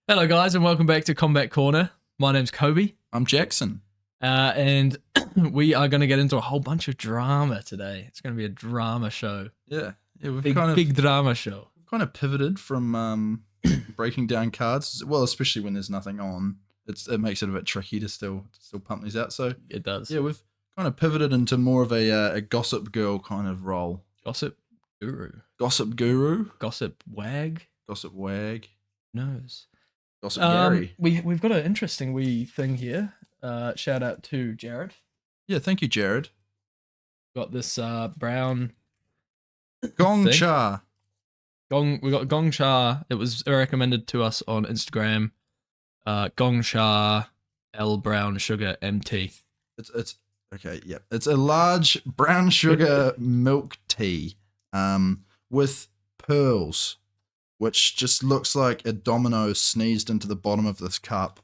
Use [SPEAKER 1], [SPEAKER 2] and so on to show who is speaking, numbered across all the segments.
[SPEAKER 1] Hello, guys, and welcome back to Combat Corner. My name's Kobe,
[SPEAKER 2] I'm Jackson.
[SPEAKER 1] and we are going to get into a whole bunch of drama today. It's going to be a drama show.
[SPEAKER 2] Yeah, we've
[SPEAKER 1] Big drama show.
[SPEAKER 2] kind of pivoted from breaking down cards. Well, especially when there's nothing on, it makes it a bit tricky to still pump these out. So
[SPEAKER 1] It does.
[SPEAKER 2] yeah, we've kind of pivoted into more of a gossip girl kind of role.
[SPEAKER 1] Gossip guru.
[SPEAKER 2] Gossip guru,
[SPEAKER 1] Gossip wag.
[SPEAKER 2] gossip wag,
[SPEAKER 1] Knows.
[SPEAKER 2] gossip Gary.
[SPEAKER 1] We've got an interesting wee thing here. Shout out to Jared.
[SPEAKER 2] Yeah, thank you, Jared.
[SPEAKER 1] Got this brown
[SPEAKER 2] Gong
[SPEAKER 1] thing.
[SPEAKER 2] Cha.
[SPEAKER 1] We got Gong Cha. It was recommended to us on Instagram. Gong Cha L Brown Sugar MT.
[SPEAKER 2] It's okay. Yeah, it's a large brown sugar milk tea, with pearls, which just looks like a domino sneezed into the bottom of this cup.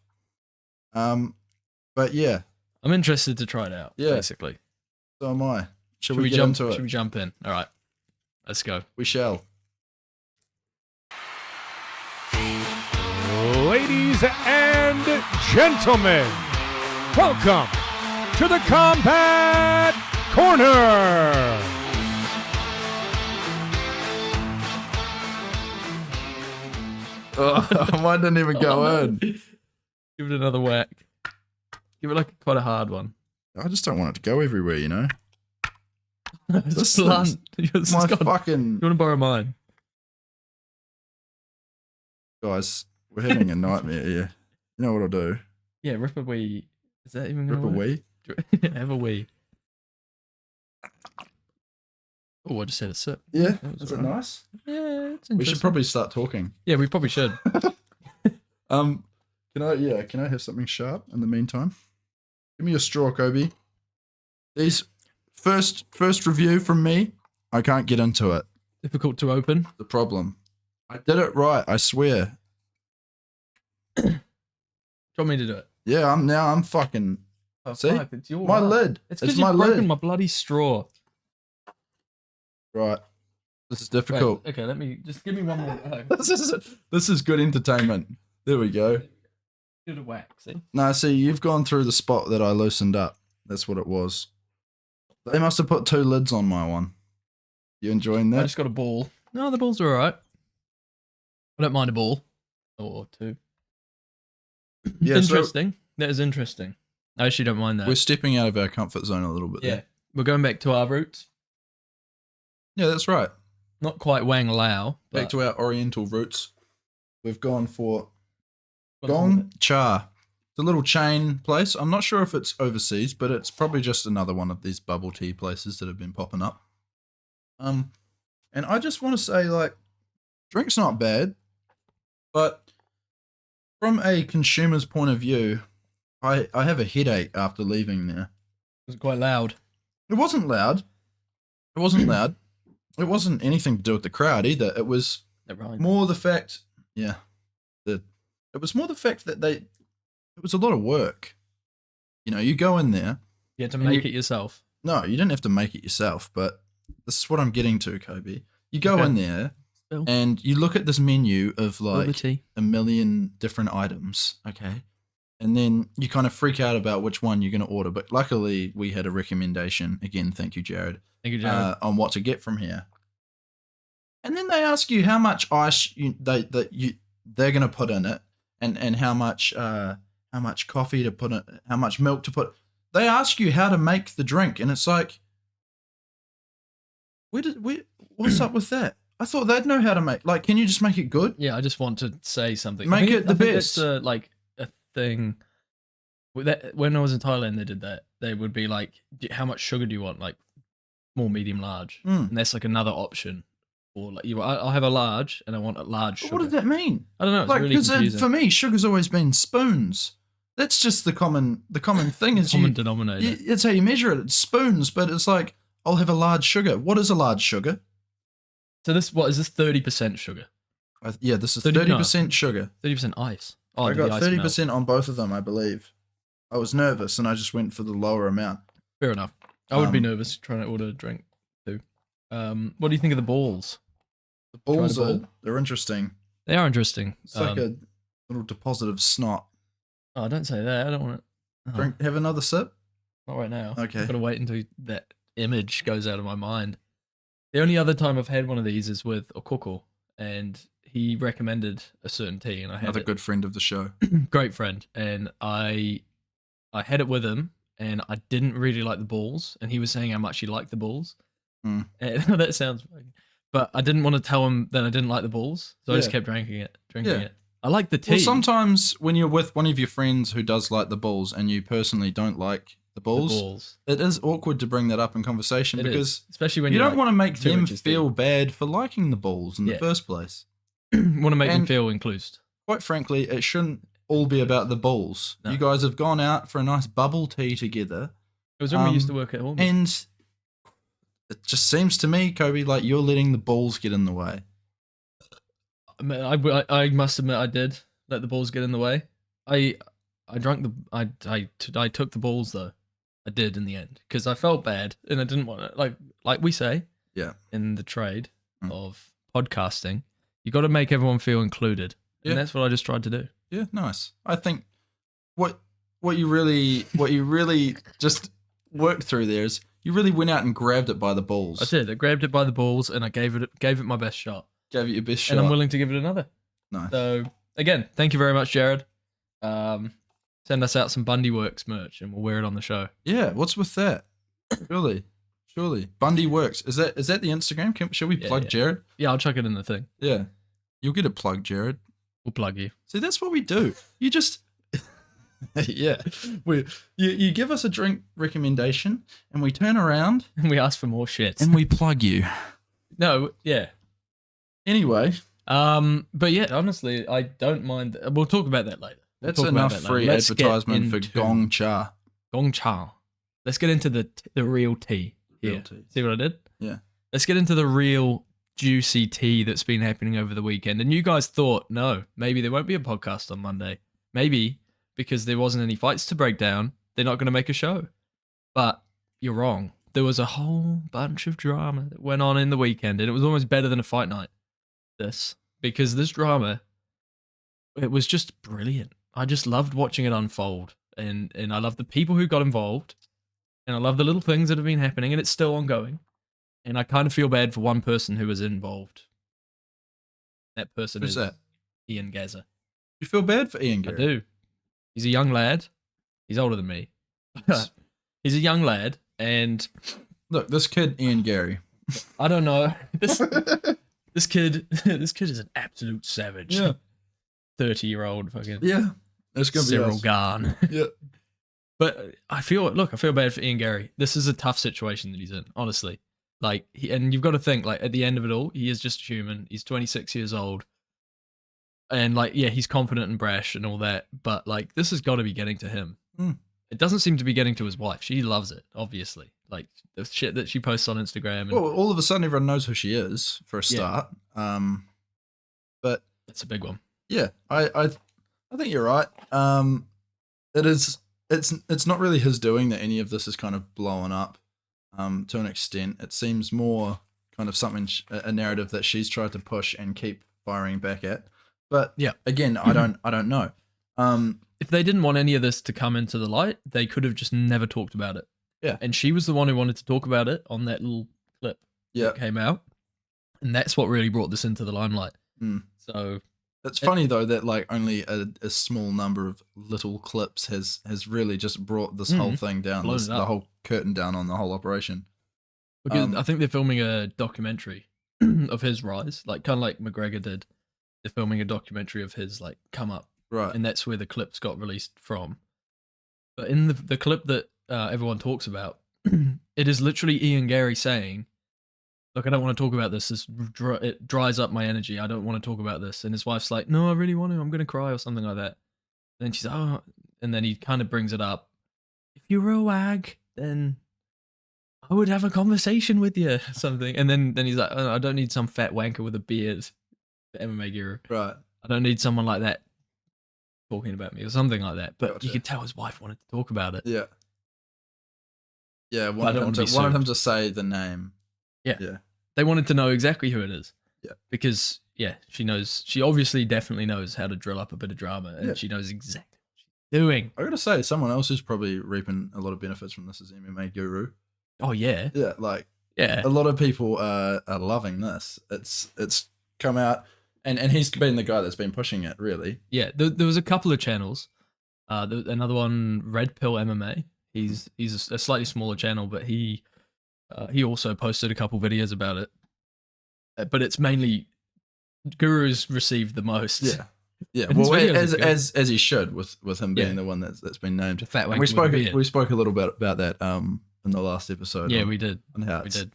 [SPEAKER 2] But yeah,
[SPEAKER 1] I'm interested to try it out.
[SPEAKER 2] Yeah.
[SPEAKER 1] Basically.
[SPEAKER 2] so am I. Should
[SPEAKER 1] Should
[SPEAKER 2] we get
[SPEAKER 1] jump
[SPEAKER 2] into it?
[SPEAKER 1] Should we jump in? All right, let's go.
[SPEAKER 2] We shall.
[SPEAKER 3] Ladies and gentlemen, welcome to the Combat Corner.
[SPEAKER 2] Oh, mine didn't even go in.
[SPEAKER 1] Give it another whack. Give it like quite a hard one.
[SPEAKER 2] I just don't want it to go everywhere, you know.
[SPEAKER 1] It's
[SPEAKER 2] This
[SPEAKER 1] blunt. It's
[SPEAKER 2] My
[SPEAKER 1] gone.
[SPEAKER 2] fucking
[SPEAKER 1] You want to borrow mine?
[SPEAKER 2] guys, we're having a nightmare here. You know what I'll do?
[SPEAKER 1] Yeah, rip a wee. Is that even
[SPEAKER 2] Rip
[SPEAKER 1] gonna
[SPEAKER 2] a
[SPEAKER 1] work?
[SPEAKER 2] wee.
[SPEAKER 1] Have a wee. Oh, I just had a sip.
[SPEAKER 2] Yeah,
[SPEAKER 1] That was
[SPEAKER 2] is it
[SPEAKER 1] alright.
[SPEAKER 2] nice?
[SPEAKER 1] Yeah, it's
[SPEAKER 2] We
[SPEAKER 1] interesting.
[SPEAKER 2] should probably start talking.
[SPEAKER 1] Yeah, we probably should.
[SPEAKER 2] Can I have something sharp in the meantime? Give me a straw, Kobe. These first review from me, I can't get into it.
[SPEAKER 1] Difficult to open.
[SPEAKER 2] The problem. I did it right, I swear.
[SPEAKER 1] Do you want me to do it?
[SPEAKER 2] Yeah, I'm fucking
[SPEAKER 1] Oh,
[SPEAKER 2] See?
[SPEAKER 1] fuck, it's your
[SPEAKER 2] my
[SPEAKER 1] one.
[SPEAKER 2] lid.
[SPEAKER 1] It's
[SPEAKER 2] It's
[SPEAKER 1] because
[SPEAKER 2] my
[SPEAKER 1] you've broken
[SPEAKER 2] lid.
[SPEAKER 1] my bloody straw.
[SPEAKER 2] Right. This is
[SPEAKER 1] Wait,
[SPEAKER 2] difficult.
[SPEAKER 1] okay, let me just give me one more.
[SPEAKER 2] This is good entertainment. There we go.
[SPEAKER 1] Give it a whack. See?
[SPEAKER 2] Nah, see, you've gone through the spot that I loosened up. That's what it was. They must have put 2 lids on my one. You enjoying
[SPEAKER 1] I
[SPEAKER 2] that?
[SPEAKER 1] just got a ball. No, the balls are alright. I don't mind a ball or two.
[SPEAKER 2] Yeah, so
[SPEAKER 1] Interesting. That is interesting. I actually don't mind that.
[SPEAKER 2] we're stepping out of our comfort zone a little bit
[SPEAKER 1] Yeah,
[SPEAKER 2] there.
[SPEAKER 1] we're going back to our roots.
[SPEAKER 2] Yeah, that's right.
[SPEAKER 1] Not quite Wang Lao.
[SPEAKER 2] Back
[SPEAKER 1] But
[SPEAKER 2] to our oriental roots. We've gone for
[SPEAKER 1] what's
[SPEAKER 2] Gong Cha. It's a little chain place. I'm not sure if it's overseas, but it's probably just another one of these bubble tea places that have been popping up. And I just want to say, like, drink's not bad, but from a consumer's point of view, I have a headache after leaving there.
[SPEAKER 1] it quite loud.
[SPEAKER 2] It wasn't loud. It wasn't loud. It wasn't anything to do with the crowd either. It was
[SPEAKER 1] That rhymed.
[SPEAKER 2] more the fact, it was more the fact that it was a lot of work. You know, you go in there.
[SPEAKER 1] You had to
[SPEAKER 2] and
[SPEAKER 1] make
[SPEAKER 2] you-
[SPEAKER 1] it yourself.
[SPEAKER 2] No, you didn't have to make it yourself, but this is what I'm getting to, Kobe. You go
[SPEAKER 1] Okay.
[SPEAKER 2] in there
[SPEAKER 1] Spill.
[SPEAKER 2] and you look at this menu of
[SPEAKER 1] Over
[SPEAKER 2] like
[SPEAKER 1] tea.
[SPEAKER 2] a million different items, okay? And then you kind of freak out about which one you're going to order. But luckily, we had a recommendation. Again, thank you, Jared.
[SPEAKER 1] Thank you, Jared.
[SPEAKER 2] On what to get from here. And then they ask you how much ice they're going to put in it, and how much coffee to put in, how much milk to put. They ask you how to make the drink, and it's like, what's up with that? I thought they'd know how to make. Like, can you just make it good?
[SPEAKER 1] Yeah, I just want to say something.
[SPEAKER 2] Make
[SPEAKER 1] I think,
[SPEAKER 2] it the
[SPEAKER 1] I think
[SPEAKER 2] best.
[SPEAKER 1] That's like a thing. When I was in Thailand, they did that. They would be like, "How much sugar do you want? Like, small, medium, large."
[SPEAKER 2] Mm.
[SPEAKER 1] And that's like another option. Or like, I'll have a large, and I want a large
[SPEAKER 2] But
[SPEAKER 1] sugar.
[SPEAKER 2] what does that mean?
[SPEAKER 1] I don't know. It's
[SPEAKER 2] Like,
[SPEAKER 1] really
[SPEAKER 2] because
[SPEAKER 1] confusing.
[SPEAKER 2] for me, sugar's always been spoons. That's just the common thing. Is
[SPEAKER 1] Common
[SPEAKER 2] you,
[SPEAKER 1] denominator.
[SPEAKER 2] it's how you measure it. It's spoons, but it's like, I'll have a large sugar. What is a large sugar?
[SPEAKER 1] So what is this? 30% sugar,
[SPEAKER 2] Yeah, this is
[SPEAKER 1] 30
[SPEAKER 2] 30% sugar.
[SPEAKER 1] 30% ice. Oh,
[SPEAKER 2] I
[SPEAKER 1] did the
[SPEAKER 2] got
[SPEAKER 1] ice melt?
[SPEAKER 2] 30% on both of them, I believe. I was nervous and I just went for the lower amount.
[SPEAKER 1] Fair enough. I would be
[SPEAKER 2] Um,
[SPEAKER 1] nervous trying to order a drink too. What do you think of the balls?
[SPEAKER 2] The balls
[SPEAKER 1] Try the ball?
[SPEAKER 2] they're interesting.
[SPEAKER 1] They are interesting.
[SPEAKER 2] It's like Little deposit of snot.
[SPEAKER 1] Oh, don't say that. I don't want to.
[SPEAKER 2] Drink. Have another sip.
[SPEAKER 1] Not right now.
[SPEAKER 2] Okay.
[SPEAKER 1] I've got to wait until that image goes out of my mind. The only other time I've had one of these is with Okoko, and he recommended a certain tea, and I had
[SPEAKER 2] Another
[SPEAKER 1] it.
[SPEAKER 2] good friend of the show.
[SPEAKER 1] Great friend, and I had it with him, and I didn't really like the balls, and he was saying how much he liked the balls.
[SPEAKER 2] Mm.
[SPEAKER 1] And that sounds funny. But I didn't want to tell him that I didn't like the balls, so I just kept drinking it. I like the tea.
[SPEAKER 2] Well, sometimes when you're with one of your friends who does like the balls and you personally don't like the balls, it is awkward to bring that up in conversation because
[SPEAKER 1] especially when
[SPEAKER 2] you don't
[SPEAKER 1] like
[SPEAKER 2] want to make
[SPEAKER 1] 2
[SPEAKER 2] them
[SPEAKER 1] inches
[SPEAKER 2] feel
[SPEAKER 1] deep.
[SPEAKER 2] bad for liking the balls in the first place.
[SPEAKER 1] Want to make them feel included.
[SPEAKER 2] Quite frankly, it shouldn't all be about the balls.
[SPEAKER 1] No.
[SPEAKER 2] You guys have gone out for a nice bubble tea together.
[SPEAKER 1] It was when we used to work at home.
[SPEAKER 2] And it just seems to me, Kobe, like you're letting the balls get in the way.
[SPEAKER 1] I must admit I did let the balls get in the way. I drank the I took the balls though. I did in the end because I felt bad and I didn't want it. Like we say, in the trade of podcasting, you got to make everyone feel included, and that's what I just tried to do.
[SPEAKER 2] Yeah, nice. I think what you really just worked through there is you really went out and grabbed it by the balls.
[SPEAKER 1] I did. I grabbed it by the balls and I gave it my best shot.
[SPEAKER 2] Gave it your best shot.
[SPEAKER 1] And I'm willing to give it another.
[SPEAKER 2] Nice.
[SPEAKER 1] So, again, thank you very much, Jared. Send us out some Bundy Works merch and we'll wear it on the show.
[SPEAKER 2] Yeah, what's with that? Surely. Bundy Works. Is that the Instagram? Should we plug Jared?
[SPEAKER 1] Yeah, I'll chuck it in the thing.
[SPEAKER 2] Yeah. You'll get it plugged, Jared.
[SPEAKER 1] We'll plug you.
[SPEAKER 2] See, that's what we do. You just... yeah. You give us a drink recommendation and we turn around...
[SPEAKER 1] And we ask for more shit.
[SPEAKER 2] And we plug you.
[SPEAKER 1] No, yeah.
[SPEAKER 2] Anyway...
[SPEAKER 1] but yeah, honestly, I don't mind. We'll talk about that later.
[SPEAKER 2] That's enough free advertisement for Gong Cha.
[SPEAKER 1] Gong Cha. Let's get into the real tea here.
[SPEAKER 2] Real tea.
[SPEAKER 1] See what I did?
[SPEAKER 2] Yeah.
[SPEAKER 1] Let's get into the real juicy tea that's been happening over the weekend. And you guys thought, no, maybe there won't be a podcast on Monday. Maybe because there wasn't any fights to break down, they're not going to make a show. But you're wrong. There was a whole bunch of drama that went on in the weekend, and it was almost better than a fight night. Because this drama, it was just brilliant. I just loved watching it unfold, and I love the people who got involved, and I love the little things that have been happening, and it's still ongoing. And I kind of feel bad for one person who was involved. That person
[SPEAKER 2] Who's
[SPEAKER 1] is
[SPEAKER 2] that?
[SPEAKER 1] Ian Garry.
[SPEAKER 2] You feel bad for Ian Garry?
[SPEAKER 1] I do. He's a young lad. He's older than me. He's a young lad, and
[SPEAKER 2] look, this kid Ian Garry.
[SPEAKER 1] I don't know. This kid is an absolute savage.
[SPEAKER 2] Yeah.
[SPEAKER 1] 30-year-old fucking
[SPEAKER 2] That's gonna be
[SPEAKER 1] Cyril
[SPEAKER 2] us.
[SPEAKER 1] Garn.
[SPEAKER 2] Yeah.
[SPEAKER 1] But I feel bad for Ian Garry. This is a tough situation that he's in, honestly. Like, and you've got to think, like, at the end of it all, he is just human. He's 26 years old. And, like, yeah, he's confident and brash and all that. But, like, this has got to be getting to him.
[SPEAKER 2] Mm.
[SPEAKER 1] It doesn't seem to be getting to his wife. She loves it, obviously. Like, the shit that she posts on Instagram. And,
[SPEAKER 2] well, all of a sudden, everyone knows who she is, for a start. But
[SPEAKER 1] that's a big one.
[SPEAKER 2] Yeah, I think you're right. It's not really his doing that any of this is kind of blowing up. To an extent, it seems more kind of something a narrative that she's tried to push and keep firing back at. But
[SPEAKER 1] yeah,
[SPEAKER 2] again, I don't know.
[SPEAKER 1] If they didn't want any of this to come into the light, they could have just never talked about it.
[SPEAKER 2] Yeah,
[SPEAKER 1] and she was the one who wanted to talk about it on that little clip that came out, and that's what really brought this into the limelight. So
[SPEAKER 2] it's funny though that like only a small number of little clips has really just brought this whole thing down, the whole curtain down on the whole operation.
[SPEAKER 1] Because I think they're filming a documentary of his rise, like kind of like McGregor did. They're filming a documentary of his like come up,
[SPEAKER 2] right?
[SPEAKER 1] And that's where the clips got released from. But in the clip that everyone talks about, it is literally Ian Garry saying, "Look, I don't want to talk about this. It dries up my energy. I don't want to talk about this." And his wife's like, "No, I really want to. I'm going to cry," or something like that. And then she's like, "Oh," and then he kind of brings it up. If you were a wag, then I would have a conversation with you, something. And then he's like, "Oh, I don't need some fat wanker with a beard, the MMA guru.
[SPEAKER 2] Right.
[SPEAKER 1] I don't need someone like that talking about me," or something like that. But
[SPEAKER 2] Gotcha.
[SPEAKER 1] you could tell his wife wanted to talk about it.
[SPEAKER 2] Yeah. Yeah, wanted him to say the name.
[SPEAKER 1] Yeah. They wanted to know exactly who it is.
[SPEAKER 2] Yeah.
[SPEAKER 1] Because yeah, she knows. She obviously definitely knows how to drill up a bit of drama, and
[SPEAKER 2] Yeah.
[SPEAKER 1] she knows exactly what she's doing.
[SPEAKER 2] I gotta say, someone else who's probably reaping a lot of benefits from this is MMA Guru.
[SPEAKER 1] Oh yeah,
[SPEAKER 2] Yeah, like
[SPEAKER 1] yeah,
[SPEAKER 2] a lot of people are loving this. It's come out, and he's been the guy that's been pushing it, really.
[SPEAKER 1] yeah. There was a couple of channels. Another one, Red Pill MMA. He's a slightly smaller channel, but he also posted a couple videos about it. But it's mainly Guru's received the most.
[SPEAKER 2] Yeah, yeah.
[SPEAKER 1] And his
[SPEAKER 2] Well,
[SPEAKER 1] videos are good.
[SPEAKER 2] as he should, with him being
[SPEAKER 1] Yeah.
[SPEAKER 2] the one that's been named.
[SPEAKER 1] The fat
[SPEAKER 2] And
[SPEAKER 1] wank
[SPEAKER 2] we
[SPEAKER 1] with
[SPEAKER 2] spoke
[SPEAKER 1] the beard.
[SPEAKER 2] we spoke a little bit about that in the last episode.
[SPEAKER 1] Yeah,
[SPEAKER 2] on,
[SPEAKER 1] we did.
[SPEAKER 2] on how
[SPEAKER 1] We
[SPEAKER 2] it's,
[SPEAKER 1] did.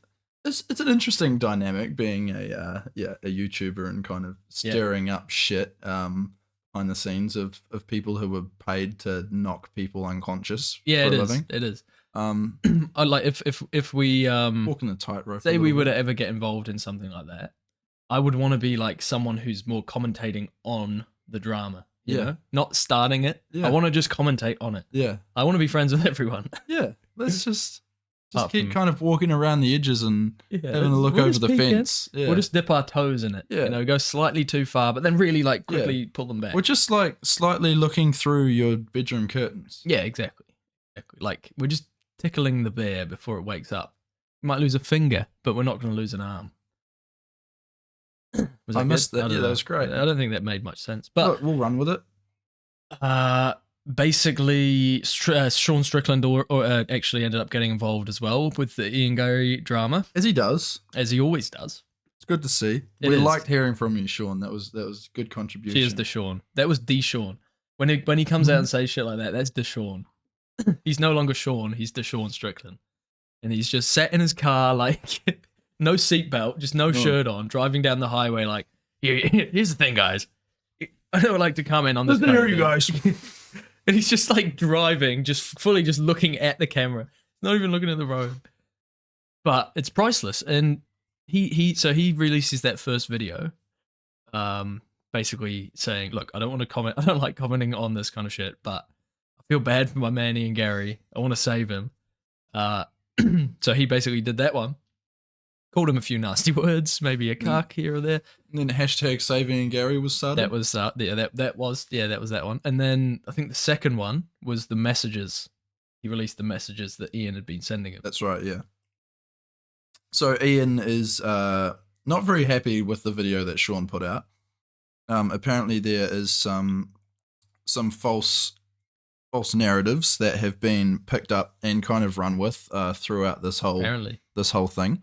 [SPEAKER 2] it's an interesting dynamic being a YouTuber and kind of stirring up shit behind the scenes of people who were paid to knock people unconscious
[SPEAKER 1] Yeah,
[SPEAKER 2] for
[SPEAKER 1] it
[SPEAKER 2] a
[SPEAKER 1] is.
[SPEAKER 2] living.
[SPEAKER 1] It is.
[SPEAKER 2] Um,
[SPEAKER 1] I like if we
[SPEAKER 2] walking the tightrope.
[SPEAKER 1] say
[SPEAKER 2] a
[SPEAKER 1] we
[SPEAKER 2] little
[SPEAKER 1] were to
[SPEAKER 2] bit.
[SPEAKER 1] ever get involved in something like that, I would want to be like someone who's more commentating on the drama. You
[SPEAKER 2] Yeah.
[SPEAKER 1] know? Not starting it.
[SPEAKER 2] Yeah.
[SPEAKER 1] I want to just commentate on it.
[SPEAKER 2] Yeah,
[SPEAKER 1] I want to be friends with everyone.
[SPEAKER 2] yeah. Let's just
[SPEAKER 1] Apart
[SPEAKER 2] keep
[SPEAKER 1] from-
[SPEAKER 2] kind of walking around the edges and
[SPEAKER 1] Yeah,
[SPEAKER 2] having a look
[SPEAKER 1] we'll
[SPEAKER 2] over
[SPEAKER 1] just
[SPEAKER 2] the
[SPEAKER 1] peek in.
[SPEAKER 2] fence. Yeah.
[SPEAKER 1] We'll just dip our toes in it.
[SPEAKER 2] Yeah.
[SPEAKER 1] You know, go slightly too far, but then really like
[SPEAKER 2] Yeah.
[SPEAKER 1] quickly pull them back.
[SPEAKER 2] We're just like slightly looking through your bedroom curtains.
[SPEAKER 1] Yeah, exactly. Like we're just tickling the bear before it wakes up. We might lose a finger, but we're not going to lose an arm. Was
[SPEAKER 2] I
[SPEAKER 1] good?
[SPEAKER 2] missed that.
[SPEAKER 1] don't
[SPEAKER 2] Yeah, that
[SPEAKER 1] know.
[SPEAKER 2] was great.
[SPEAKER 1] I don't think that made much sense. But
[SPEAKER 2] Look, we'll run with it.
[SPEAKER 1] basically, Sean Strickland actually ended up getting involved as well with the Ian Garry drama,
[SPEAKER 2] As he does.
[SPEAKER 1] as he always does.
[SPEAKER 2] It's good to see.
[SPEAKER 1] It
[SPEAKER 2] We
[SPEAKER 1] is.
[SPEAKER 2] liked hearing from you, Sean. That was good contribution.
[SPEAKER 1] Cheers to Sean. That was Deshaun. When he comes out and says shit like that, that's Deshaun. He's no longer Sean. He's Deshaun Strickland, and he's just sat in his car like no seatbelt, just no shirt on, driving down the highway. Like, here's the thing, guys. I don't like to comment on this.
[SPEAKER 2] Listen
[SPEAKER 1] kind
[SPEAKER 2] here,
[SPEAKER 1] of
[SPEAKER 2] you
[SPEAKER 1] thing."
[SPEAKER 2] guys.
[SPEAKER 1] And he's just like driving, just fully just looking at the camera, not even looking at the road. But it's priceless. And he releases that first video, basically saying, "Look, I don't want to comment. I don't like commenting on this kind of shit, but I feel bad for my man Ian Garry. I want to save him." So he basically did that one. Called him a few nasty words, maybe a cuck here or there.
[SPEAKER 2] And then hashtag saving Gary was started.
[SPEAKER 1] That was that was that one. And then I think the second one was the messages. He released the messages that Ian had been sending him.
[SPEAKER 2] That's right, yeah. So Ian is not very happy with the video that Sean put out. Apparently there is some false narratives that have been picked up and kind of run with throughout this whole thing.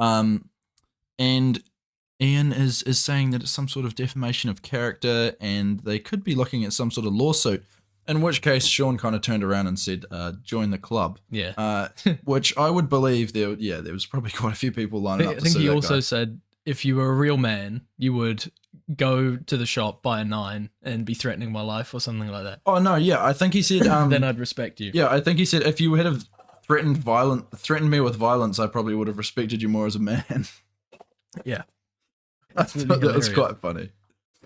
[SPEAKER 2] And Ian is saying that it's some sort of defamation of character and they could be looking at some sort of lawsuit, in which case Sean kind of turned around and said, join the club.
[SPEAKER 1] Yeah.
[SPEAKER 2] Which I would believe there was probably quite a few people lining up
[SPEAKER 1] I
[SPEAKER 2] to
[SPEAKER 1] think
[SPEAKER 2] see
[SPEAKER 1] he
[SPEAKER 2] that
[SPEAKER 1] also
[SPEAKER 2] guy.
[SPEAKER 1] said if you were a real man, you would go to the shop, buy a 9, and be threatening my life or something like that.
[SPEAKER 2] Oh no, yeah, I think he said
[SPEAKER 1] Then I'd respect you.
[SPEAKER 2] yeah, I think he said if you had have threatened me with violence, I probably would have respected you more as a man.
[SPEAKER 1] Yeah.
[SPEAKER 2] I
[SPEAKER 1] That's really
[SPEAKER 2] thought that was
[SPEAKER 1] hilarious.
[SPEAKER 2] quite funny.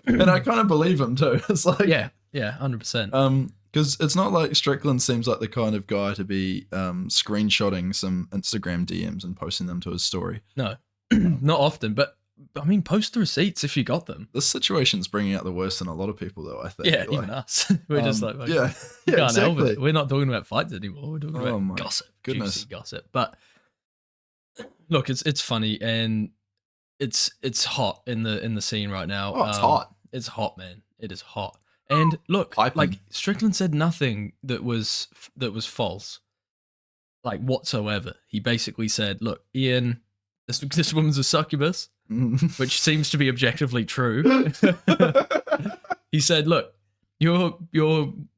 [SPEAKER 2] And I kind of believe him too. It's like
[SPEAKER 1] Yeah, 100%.
[SPEAKER 2] because it's not like Strickland seems like the kind of guy to be screenshotting some Instagram DMs and posting them to his story.
[SPEAKER 1] No, not often, but I mean, post the receipts if you got them.
[SPEAKER 2] This situation's bringing out the worst in a lot of people, though. I think.
[SPEAKER 1] Yeah,
[SPEAKER 2] Like,
[SPEAKER 1] even us. We're just like,
[SPEAKER 2] yeah,
[SPEAKER 1] we
[SPEAKER 2] yeah,
[SPEAKER 1] can't help
[SPEAKER 2] exactly.
[SPEAKER 1] it. We're not talking about fights anymore. We're talking
[SPEAKER 2] Oh my
[SPEAKER 1] about gossip,
[SPEAKER 2] goodness.
[SPEAKER 1] juicy gossip. But look, it's funny and it's hot in the scene right now.
[SPEAKER 2] Oh, it's hot.
[SPEAKER 1] It's hot, man. It is hot. And look,
[SPEAKER 2] Piping.
[SPEAKER 1] like Strickland said nothing that was false, like whatsoever. He basically said, "Look, Ian, this woman's a succubus," which seems to be objectively true. He said, "Look, your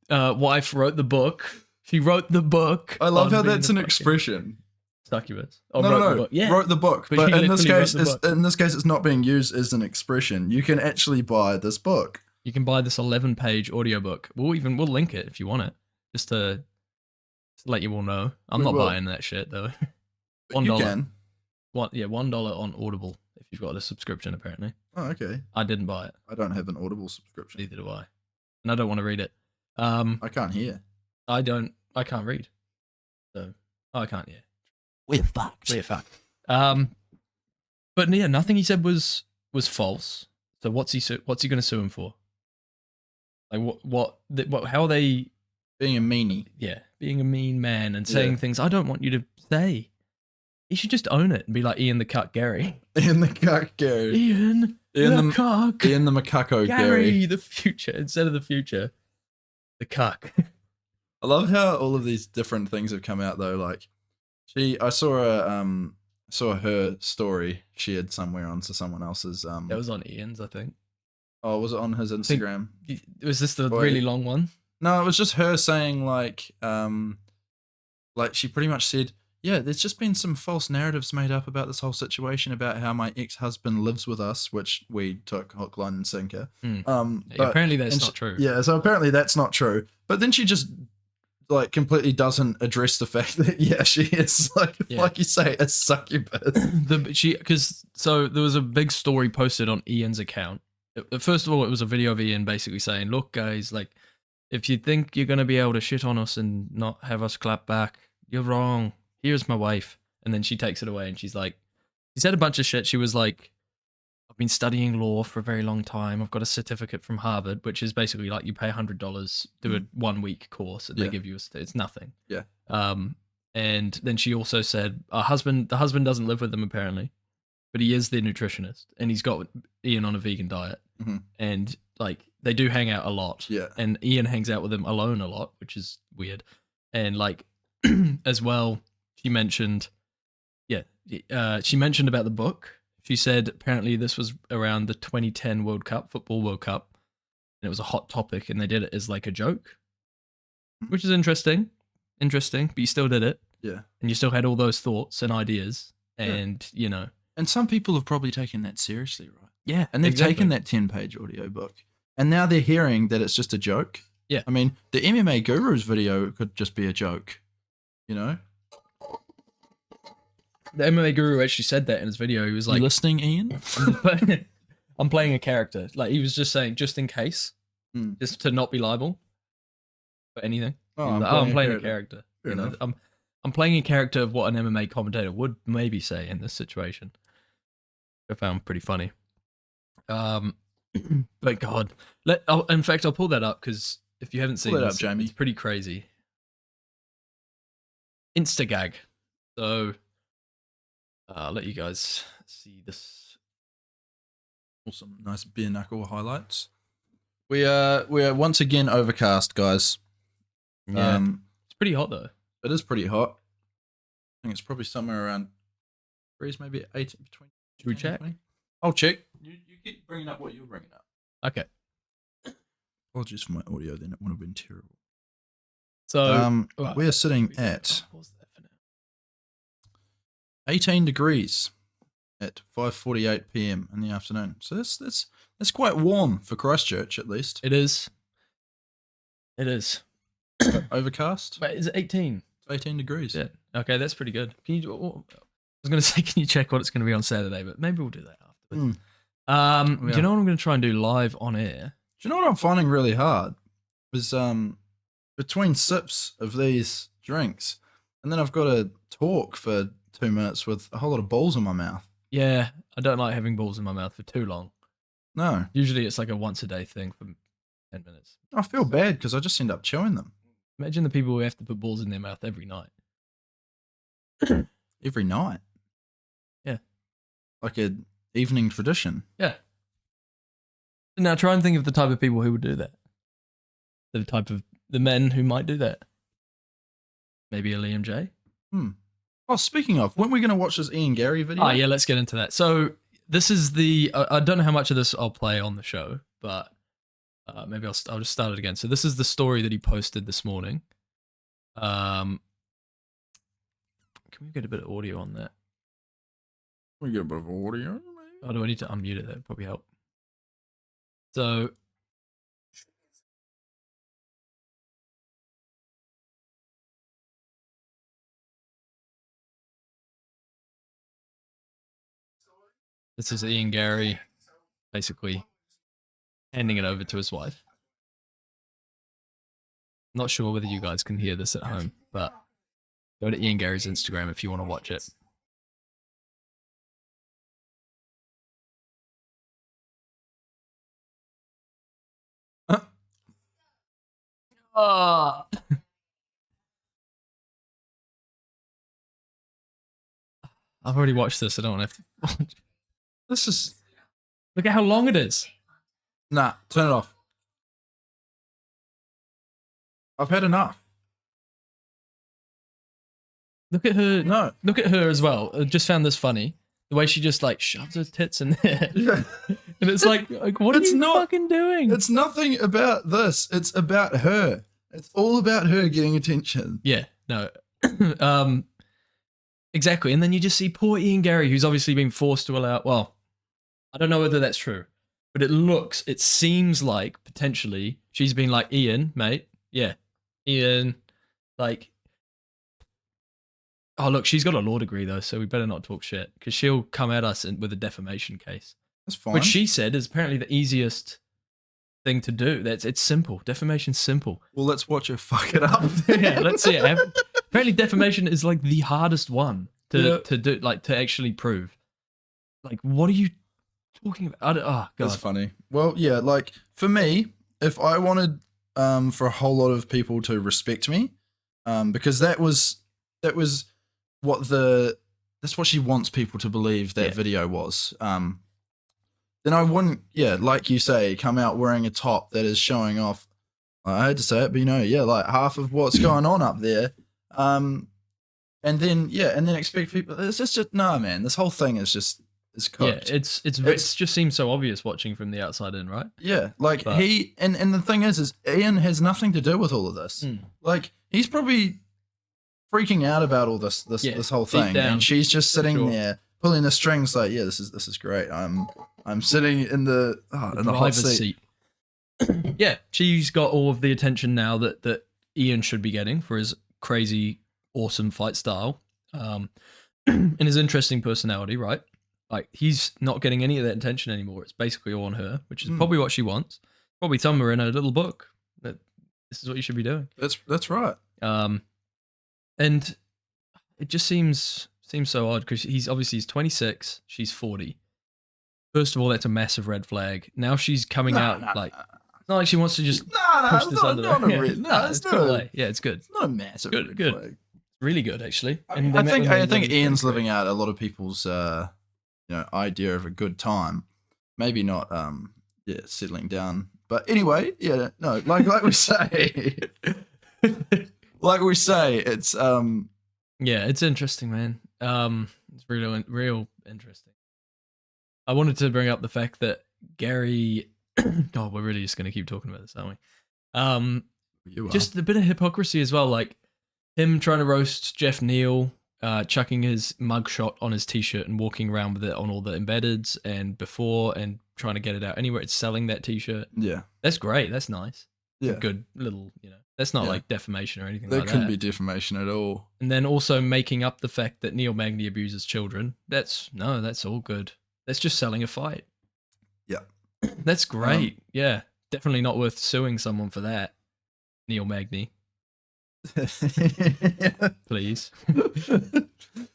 [SPEAKER 1] wife wrote the book. She wrote the book."
[SPEAKER 2] I love
[SPEAKER 1] on
[SPEAKER 2] how
[SPEAKER 1] being
[SPEAKER 2] that's
[SPEAKER 1] a
[SPEAKER 2] an
[SPEAKER 1] fucking
[SPEAKER 2] expression.
[SPEAKER 1] succubus. Oh,
[SPEAKER 2] No,
[SPEAKER 1] wrote
[SPEAKER 2] no,
[SPEAKER 1] the
[SPEAKER 2] no.
[SPEAKER 1] book. Yeah,
[SPEAKER 2] Wrote the book,
[SPEAKER 1] But
[SPEAKER 2] but
[SPEAKER 1] she
[SPEAKER 2] in this
[SPEAKER 1] literally
[SPEAKER 2] case,
[SPEAKER 1] wrote the
[SPEAKER 2] it's not being used as an expression. You can actually buy this book.
[SPEAKER 1] you can buy this 11-page audiobook. We'll link it if you want it, just to let you all know. I'm
[SPEAKER 2] We
[SPEAKER 1] not
[SPEAKER 2] will.
[SPEAKER 1] buying that shit though.
[SPEAKER 2] But you
[SPEAKER 1] $1.
[SPEAKER 2] can.
[SPEAKER 1] $1 on Audible if you've got a subscription. Apparently,
[SPEAKER 2] Oh, okay.
[SPEAKER 1] I didn't buy it.
[SPEAKER 2] I don't have an Audible subscription.
[SPEAKER 1] Neither do I, and I don't want to read it.
[SPEAKER 2] I can't hear.
[SPEAKER 1] I can't read, so I can't. Yeah,
[SPEAKER 2] We're fucked.
[SPEAKER 1] we're fucked. But yeah, nothing he said was false. So what's he going to sue him for? Like how are they
[SPEAKER 2] Being a meanie.
[SPEAKER 1] being a mean man and saying
[SPEAKER 2] Yeah.
[SPEAKER 1] things I don't want you to say? He should just own it and be like Ian the Cuck Gary.
[SPEAKER 2] Ian the Cuck Gary.
[SPEAKER 1] Ian the Cuck.
[SPEAKER 2] Ian the Macaco
[SPEAKER 1] Gary,
[SPEAKER 2] Gary.
[SPEAKER 1] the future instead of the future. The Cuck.
[SPEAKER 2] I love how all of these different things have come out though. Like, I saw her story shared somewhere onto someone else's.
[SPEAKER 1] That was on Ian's, I think.
[SPEAKER 2] Oh, was it on his Instagram?
[SPEAKER 1] Was this the
[SPEAKER 2] Boy.
[SPEAKER 1] really long one?
[SPEAKER 2] No, it was just her saying like she pretty much said, yeah, there's just been some false narratives made up about this whole situation about how my ex-husband lives with us, which we took hook, line, and sinker. But
[SPEAKER 1] apparently that's not true.
[SPEAKER 2] Yeah, so apparently that's not true. But then she just like completely doesn't address the fact that she is like you say, a succubus.
[SPEAKER 1] So there was a big story posted on Ian's account. First of all, it was a video of Ian basically saying, "Look, guys, like if you think you're gonna be able to shit on us and not have us clap back, you're wrong. Here's my wife." And then she takes it away and she's like, she said a bunch of shit. She was like, "I've been studying law for a very long time. I've got a certificate from Harvard," which is basically like you pay $100, do a 1 week course, and they give you it's nothing.
[SPEAKER 2] Yeah.
[SPEAKER 1] And then she also said the husband doesn't live with them apparently, but he is their nutritionist and he's got Ian on a vegan diet.
[SPEAKER 2] Mm-hmm.
[SPEAKER 1] And like they do hang out a lot.
[SPEAKER 2] Yeah.
[SPEAKER 1] And Ian hangs out with them alone a lot, which is weird. And like as well, she mentioned about the book. She said apparently this was around the 2010 Football World Cup, and it was a hot topic, and they did it as like a joke, which is interesting, but you still did it.
[SPEAKER 2] Yeah.
[SPEAKER 1] And you still had all those thoughts and ideas, and you know.
[SPEAKER 2] And some people have probably taken that seriously, right?
[SPEAKER 1] Yeah.
[SPEAKER 2] And they've taken that 10-page audiobook, and now they're hearing that it's just a joke.
[SPEAKER 1] Yeah.
[SPEAKER 2] I mean, the MMA Guru's video could just be a joke, you know?
[SPEAKER 1] The MMA Guru actually said that in his video. He was like,
[SPEAKER 2] "You listening, Ian?"
[SPEAKER 1] I'm playing a character. Like he was just saying, just in case, just to not be liable for anything.
[SPEAKER 2] Oh,
[SPEAKER 1] I'm playing a character.
[SPEAKER 2] Fair
[SPEAKER 1] You know,
[SPEAKER 2] enough.
[SPEAKER 1] I'm playing a character of what an MMA commentator would maybe say in this situation. I found pretty funny. But God, in fact, I'll pull that up because if you haven't seen
[SPEAKER 2] Pull that
[SPEAKER 1] this,
[SPEAKER 2] up, Jamie.
[SPEAKER 1] it's pretty crazy. Instagag. So, I'll let you guys see this.
[SPEAKER 2] Awesome, nice bare knuckle highlights. We are once again overcast, guys.
[SPEAKER 1] Yeah, it's pretty hot though.
[SPEAKER 2] It is pretty hot. I think it's probably somewhere around degrees, maybe 8 between.
[SPEAKER 1] Should we check?
[SPEAKER 2] 20. I'll check. You keep bringing up what you're bringing up.
[SPEAKER 1] Okay.
[SPEAKER 2] Apologies for my audio. Then it would have been terrible.
[SPEAKER 1] So
[SPEAKER 2] we are sitting at 18 degrees at 5:48 p.m. in the afternoon. So that's quite warm for Christchurch, at least.
[SPEAKER 1] It is. It is.
[SPEAKER 2] Overcast.
[SPEAKER 1] Wait, is it 18?
[SPEAKER 2] It's 18 degrees.
[SPEAKER 1] Yeah. Okay, that's pretty good. Can you? I was going to say, can you check what it's going to be on Saturday? But maybe we'll do that afterwards. Do you know what I'm going to try and do live on air?
[SPEAKER 2] Do you know what I'm finding really hard? Is between sips of these drinks, and then I've got to talk for 2 minutes with a whole lot of balls in my mouth.
[SPEAKER 1] Yeah, I don't like having balls in my mouth for too long.
[SPEAKER 2] No.
[SPEAKER 1] Usually it's like a once a day thing for 10 minutes.
[SPEAKER 2] I feel bad because I just end up chewing them.
[SPEAKER 1] Imagine the people who have to put balls in their mouth every night.
[SPEAKER 2] Every night.
[SPEAKER 1] Yeah.
[SPEAKER 2] Like an evening tradition.
[SPEAKER 1] Yeah. Now try and think of the type of people who would do that. The men who might do that. Maybe a Liam J.
[SPEAKER 2] Oh, speaking of, weren't we going to watch this Ian Garry video?
[SPEAKER 1] Oh, yeah, let's get into that. So this is I don't know how much of this I'll play on the show, but maybe I'll just start it again. So this is the story that he posted this morning. Can we get a bit of audio on that?
[SPEAKER 2] We get a bit of audio.
[SPEAKER 1] Oh, do I need to unmute it? That would probably help. So this is Ian Garry basically handing it over to his wife. Not sure whether you guys can hear this at home, but go to Ian Garry's Instagram if you want to watch it. Ah. I've already watched this. I don't want to watch.
[SPEAKER 2] This is
[SPEAKER 1] Look at how long it is.
[SPEAKER 2] nah. Turn it off. I've had enough.
[SPEAKER 1] Look at her.
[SPEAKER 2] No.
[SPEAKER 1] Look at her as well. I just found this funny. The way she just like shoves her tits in there.
[SPEAKER 2] Yeah.
[SPEAKER 1] And it's like what are
[SPEAKER 2] It's
[SPEAKER 1] you
[SPEAKER 2] not-
[SPEAKER 1] fucking doing?
[SPEAKER 2] It's nothing about this. It's about her. It's all about her getting attention.
[SPEAKER 1] Yeah, no. Exactly. And then you just see poor Ian Garry, who's obviously been forced to allow, well, I don't know whether that's true, but it seems like potentially she's been like, Ian, mate. Yeah. Ian, like, oh, look, she's got a law degree though, so we better not talk shit because she'll come at us with a defamation case,
[SPEAKER 2] That's fine.
[SPEAKER 1] which she said is apparently the easiest thing to do. It's simple. Defamation's simple.
[SPEAKER 2] Well, let's watch her fuck it up.
[SPEAKER 1] Yeah, let's see it. Apparently, defamation is like the hardest one
[SPEAKER 2] Yeah.
[SPEAKER 1] to do, like to actually prove. Like, what are you talking about? Oh
[SPEAKER 2] That's
[SPEAKER 1] god.
[SPEAKER 2] funny. Well, yeah, like for me, if I wanted for a whole lot of people to respect me, because that was what that's what she wants people to believe that
[SPEAKER 1] Yeah.
[SPEAKER 2] video was. Then I wouldn't, yeah, like you say, come out wearing a top that is showing off. I hate to say it, but like half of what's going on up there. And then expect people. It's just no, man. This whole thing is cooked.
[SPEAKER 1] Yeah, it's just seems so obvious watching from the outside in, right?
[SPEAKER 2] Yeah, like
[SPEAKER 1] But-
[SPEAKER 2] he and the thing is Ian has nothing to do with all of this.
[SPEAKER 1] Mm.
[SPEAKER 2] Like he's probably freaking out about all this
[SPEAKER 1] Yeah,
[SPEAKER 2] this whole
[SPEAKER 1] deep
[SPEAKER 2] thing,
[SPEAKER 1] down,
[SPEAKER 2] and she's just sitting
[SPEAKER 1] sure.
[SPEAKER 2] there pulling the strings. Like, yeah, this is great. I'm sitting in the hot
[SPEAKER 1] Driver's
[SPEAKER 2] seat.
[SPEAKER 1] Yeah, she's got all of the attention now that Ian should be getting for his crazy, awesome fight style, and his interesting personality, right? Like he's not getting any of that attention anymore. It's basically all on her, which is probably what she wants. Probably somewhere in a little book that this is what you should be doing.
[SPEAKER 2] That's right.
[SPEAKER 1] And it just seems so odd because he's 26, she's 40. First of all, that's a massive red flag. Now she's coming out like it's not like she wants to just push this under the
[SPEAKER 2] it's
[SPEAKER 1] it's put away. Yeah, it's good.
[SPEAKER 2] not a massive
[SPEAKER 1] Good,
[SPEAKER 2] red
[SPEAKER 1] good.
[SPEAKER 2] flag.
[SPEAKER 1] Really good, actually.
[SPEAKER 2] I
[SPEAKER 1] And they met
[SPEAKER 2] think
[SPEAKER 1] when
[SPEAKER 2] I
[SPEAKER 1] they
[SPEAKER 2] think
[SPEAKER 1] were
[SPEAKER 2] Ian's
[SPEAKER 1] 23.
[SPEAKER 2] living out a lot of people's idea of a good time. Maybe not settling down. But anyway, yeah, no, like we say like we say, it's
[SPEAKER 1] Yeah, it's interesting, man. It's real interesting. I wanted to bring up the fact that Gary. God, we're really just going to keep talking about this, aren't we?
[SPEAKER 2] you are.
[SPEAKER 1] Just a bit of hypocrisy as well, like him trying to roast Jeff Neal, chucking his mugshot on his t-shirt and walking around with it on all the embeddeds and before and trying to get it out anywhere. It's selling that t-shirt.
[SPEAKER 2] yeah.
[SPEAKER 1] That's great. That's nice.
[SPEAKER 2] Yeah.
[SPEAKER 1] Good little, that's not
[SPEAKER 2] Yeah.
[SPEAKER 1] like defamation or anything
[SPEAKER 2] There
[SPEAKER 1] like
[SPEAKER 2] couldn't
[SPEAKER 1] that.
[SPEAKER 2] be defamation at all.
[SPEAKER 1] And then also making up the fact that Neil Magny abuses children. That's all good. That's just selling a fight.
[SPEAKER 2] Yeah.
[SPEAKER 1] That's great. Yeah. Definitely not worth suing someone for that. Neil Magny, please.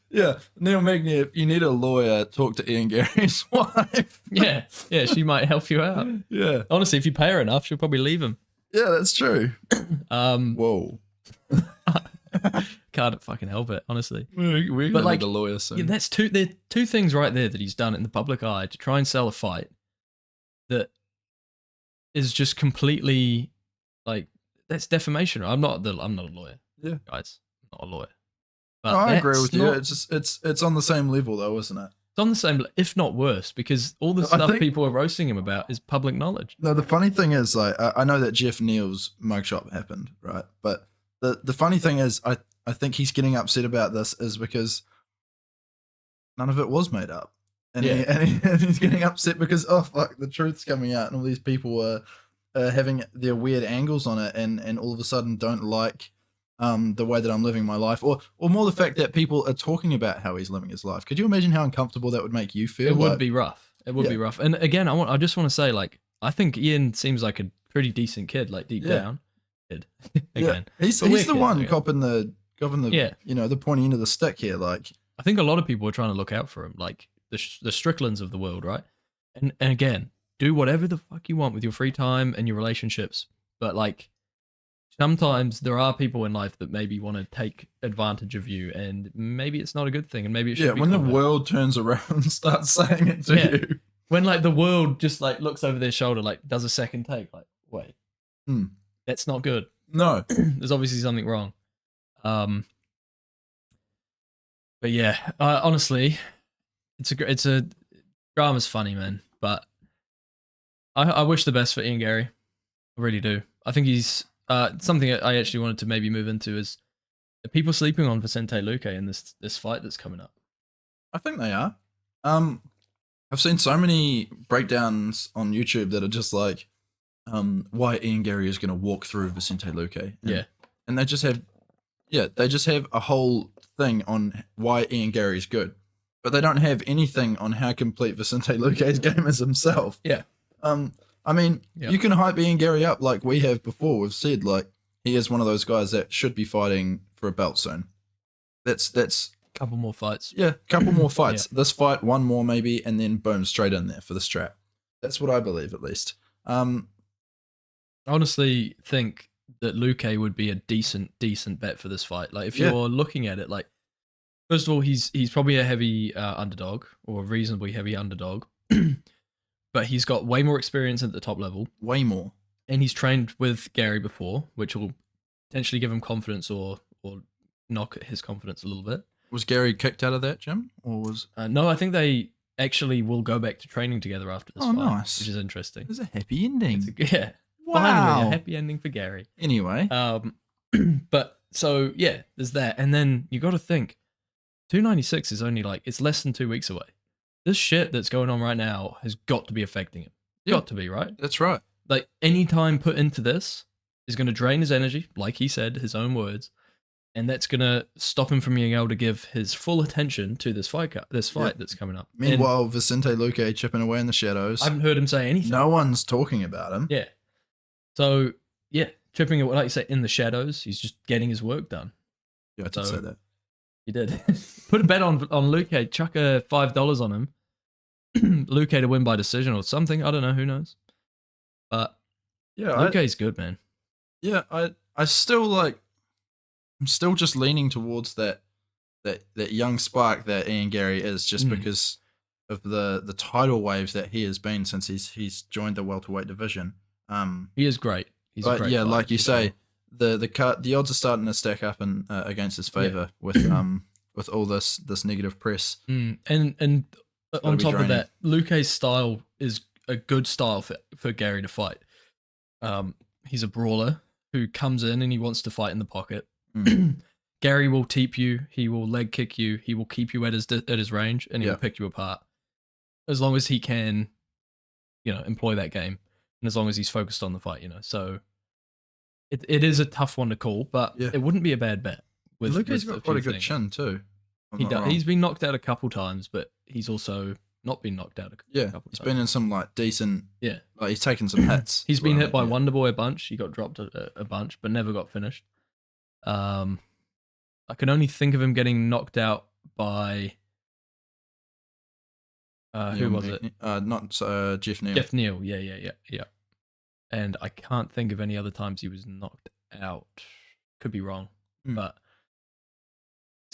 [SPEAKER 2] Yeah, Neil Magny, if you need a lawyer, talk to Ian Gary's wife.
[SPEAKER 1] Yeah. Yeah, she might help you out.
[SPEAKER 2] Yeah,
[SPEAKER 1] Honestly, if you pay her enough, she'll probably leave him.
[SPEAKER 2] yeah, that's true.
[SPEAKER 1] Whoa.
[SPEAKER 2] Whoa.
[SPEAKER 1] Can't fucking help it, honestly.
[SPEAKER 2] We're
[SPEAKER 1] But
[SPEAKER 2] gonna
[SPEAKER 1] like,
[SPEAKER 2] need a lawyer soon.
[SPEAKER 1] Yeah, there are two things right there that he's done in the public eye to try and sell a fight that is just completely like that's defamation. I'm not a lawyer.
[SPEAKER 2] Yeah.
[SPEAKER 1] Guys, I'm not a lawyer. But
[SPEAKER 2] No, I agree
[SPEAKER 1] that's
[SPEAKER 2] with you.
[SPEAKER 1] not-
[SPEAKER 2] It's just it's on the same level though, isn't it?
[SPEAKER 1] It's on the same, if not worse, because all the
[SPEAKER 2] I
[SPEAKER 1] stuff
[SPEAKER 2] think-
[SPEAKER 1] people are roasting him about is public knowledge.
[SPEAKER 2] No, the funny thing is, like, I know that Jeff Neal's mugshot happened, right? But the funny thing is, I think he's getting upset about this is because none of it was made up, and,
[SPEAKER 1] Yeah.
[SPEAKER 2] and he's getting upset because oh fuck, the truth's coming out, and all these people are having their weird angles on it, and all of a sudden don't like the way that I'm living my life, or more the fact that people are talking about how he's living his life. Could you imagine how uncomfortable that would make you feel?
[SPEAKER 1] It would
[SPEAKER 2] Like,
[SPEAKER 1] be rough. It would
[SPEAKER 2] Yeah.
[SPEAKER 1] be rough. And again, I just want to say, like, I think Ian seems like a pretty decent kid, like deep
[SPEAKER 2] Yeah.
[SPEAKER 1] down. Kid.
[SPEAKER 2] Yeah.
[SPEAKER 1] Again.
[SPEAKER 2] He's
[SPEAKER 1] But we're
[SPEAKER 2] the
[SPEAKER 1] kids,
[SPEAKER 2] one
[SPEAKER 1] okay.
[SPEAKER 2] copping the
[SPEAKER 1] Yeah.
[SPEAKER 2] the pointy end of the stick here. Like,
[SPEAKER 1] I think a lot of people are trying to look out for him, like the Stricklands of the world, right? And again, do whatever the fuck you want with your free time and your relationships, but like, sometimes there are people in life that maybe want to take advantage of you, and maybe it's not a good thing, and maybe it should
[SPEAKER 2] Yeah,
[SPEAKER 1] be
[SPEAKER 2] when the
[SPEAKER 1] combat.
[SPEAKER 2] world turns around and starts saying it to
[SPEAKER 1] Yeah.
[SPEAKER 2] you.
[SPEAKER 1] When like the world just like looks over their shoulder, like does a second take, like wait, that's not good.
[SPEAKER 2] No.
[SPEAKER 1] There's obviously something wrong. But yeah, honestly, it's a drama's funny, man. But I wish the best for Ian Garry. I really do. I think he's something that I actually wanted to maybe move into is are people sleeping on Vicente Luque in this fight that's coming up.
[SPEAKER 2] I think they are. I've seen so many breakdowns on YouTube that are just like, why Ian Garry is going to walk through Vicente Luque. And they just have, a whole thing on why Ian Garry is good, but they don't have anything on how complete Vicente Luque's game is himself.
[SPEAKER 1] Yeah.
[SPEAKER 2] I mean, you can hype Ian Garry up like we have before. We've said like he is one of those guys that should be fighting for a belt soon. That's
[SPEAKER 1] Couple more fights.
[SPEAKER 2] yeah, couple more fights. This fight, one more maybe, and then boom, straight in there for the strap. That's what I believe, at least.
[SPEAKER 1] I honestly think that Luque would be a decent bet for this fight. Like if you're looking at it, like first of all, he's probably a heavy underdog or a reasonably heavy underdog, but he's got way more experience at the top level,
[SPEAKER 2] way more,
[SPEAKER 1] and he's trained with Garry before, which will potentially give him confidence or knock his confidence a little bit.
[SPEAKER 2] Was Garry kicked out of that gym, or was?
[SPEAKER 1] No, I think they actually will go back to training together after this fight,
[SPEAKER 2] nice.
[SPEAKER 1] which is interesting.
[SPEAKER 2] There's a happy ending.
[SPEAKER 1] Finally, a happy ending for Garry.
[SPEAKER 2] Anyway,
[SPEAKER 1] but so yeah, there's that, and then you got to think, 296 is only like it's less than 2 weeks away. This shit that's going on right now has got to be affecting him. Got to be, right?
[SPEAKER 2] That's right.
[SPEAKER 1] Like any time put into this is going to drain his energy, like he said, his own words. And that's gonna stop him from being able to give his full attention to this fight. That's coming up.
[SPEAKER 2] Meanwhile, Vicente Luque chipping away in the shadows.
[SPEAKER 1] I haven't heard him say anything.
[SPEAKER 2] No one's talking about him.
[SPEAKER 1] Yeah. So yeah, chipping away, like you say, in the shadows. He's just getting his work done.
[SPEAKER 2] Yeah, I did say that.
[SPEAKER 1] You did. Put a bet on Luque. Chuck a $5 on him. Luque to win by decision or something. I don't know. Who knows? But
[SPEAKER 2] yeah,
[SPEAKER 1] Luque's good, man.
[SPEAKER 2] Yeah, I still like. I'm still just leaning towards that young spark that Ian Garry is, just because of the tidal waves that he has been since he's joined the welterweight division.
[SPEAKER 1] He is great. He's a great
[SPEAKER 2] yeah,
[SPEAKER 1] fighter,
[SPEAKER 2] like you say, the odds are starting to stack up and against his favor with all this negative press.
[SPEAKER 1] And on top of that, Luque's style is a good style for Garry to fight. He's a brawler who comes in and he wants to fight in the pocket. Garry will teep you, he will leg kick you, he will keep you at his range, and he will pick you apart. As long as he can, employ that game, and as long as he's focused on the fight, So it is a tough one to call, but it wouldn't be a bad bet.
[SPEAKER 2] Luque's got quite a good chin too.
[SPEAKER 1] He's been knocked out a couple times, but he's also not been knocked out a couple times.
[SPEAKER 2] He's been in some like decent.
[SPEAKER 1] Yeah,
[SPEAKER 2] like he's taken some hits.
[SPEAKER 1] He's been hit by Wonderboy a bunch. He got dropped a bunch, but never got finished. I can only think of him getting knocked out by who was it?
[SPEAKER 2] Not Jeff Neal.
[SPEAKER 1] Jeff Neal, yeah. And I can't think of any other times he was knocked out. Could be wrong, but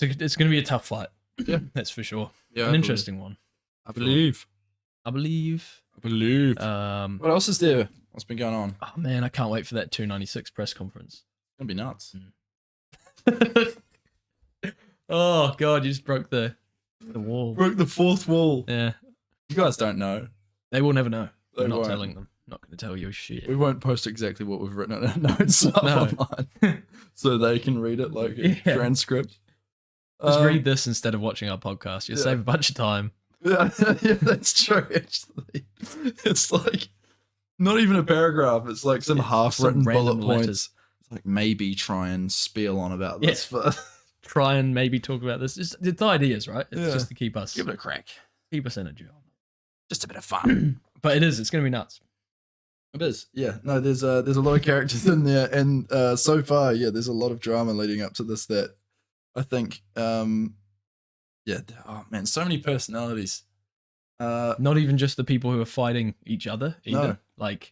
[SPEAKER 1] it's going to be a tough fight.
[SPEAKER 2] Yeah,
[SPEAKER 1] that's for sure.
[SPEAKER 2] Yeah,
[SPEAKER 1] an interesting one.
[SPEAKER 2] I believe.
[SPEAKER 1] What
[SPEAKER 2] else is there? What's been going on?
[SPEAKER 1] Oh man, I can't wait for that 296 press conference.
[SPEAKER 2] It's gonna be nuts.
[SPEAKER 1] Oh god, you just broke the wall.
[SPEAKER 2] Broke the fourth wall.
[SPEAKER 1] Yeah.
[SPEAKER 2] You guys don't know.
[SPEAKER 1] They will never know.
[SPEAKER 2] We're
[SPEAKER 1] not telling them. Not going to tell you shit.
[SPEAKER 2] We won't post exactly what we've written in our notes online, so they can read it like a transcript.
[SPEAKER 1] Just read this instead of watching our podcast. You'll save a bunch of time.
[SPEAKER 2] Yeah, that's true. Actually, it's like not even a paragraph. It's like some half-written bullet points. It's like maybe try and spiel on about this first.
[SPEAKER 1] Try and maybe talk about this. It's ideas, right? It's just to keep us.
[SPEAKER 2] Give it a crack.
[SPEAKER 1] Keep us in a job.
[SPEAKER 2] Just a bit of fun.
[SPEAKER 1] But it is. It's going to be nuts.
[SPEAKER 2] It is. Yeah. No, there's a lot of characters in there, and so far, there's a lot of drama leading up to this that I think, oh man, so many personalities.
[SPEAKER 1] Not even just the people who are fighting each other either.
[SPEAKER 2] No.
[SPEAKER 1] Like,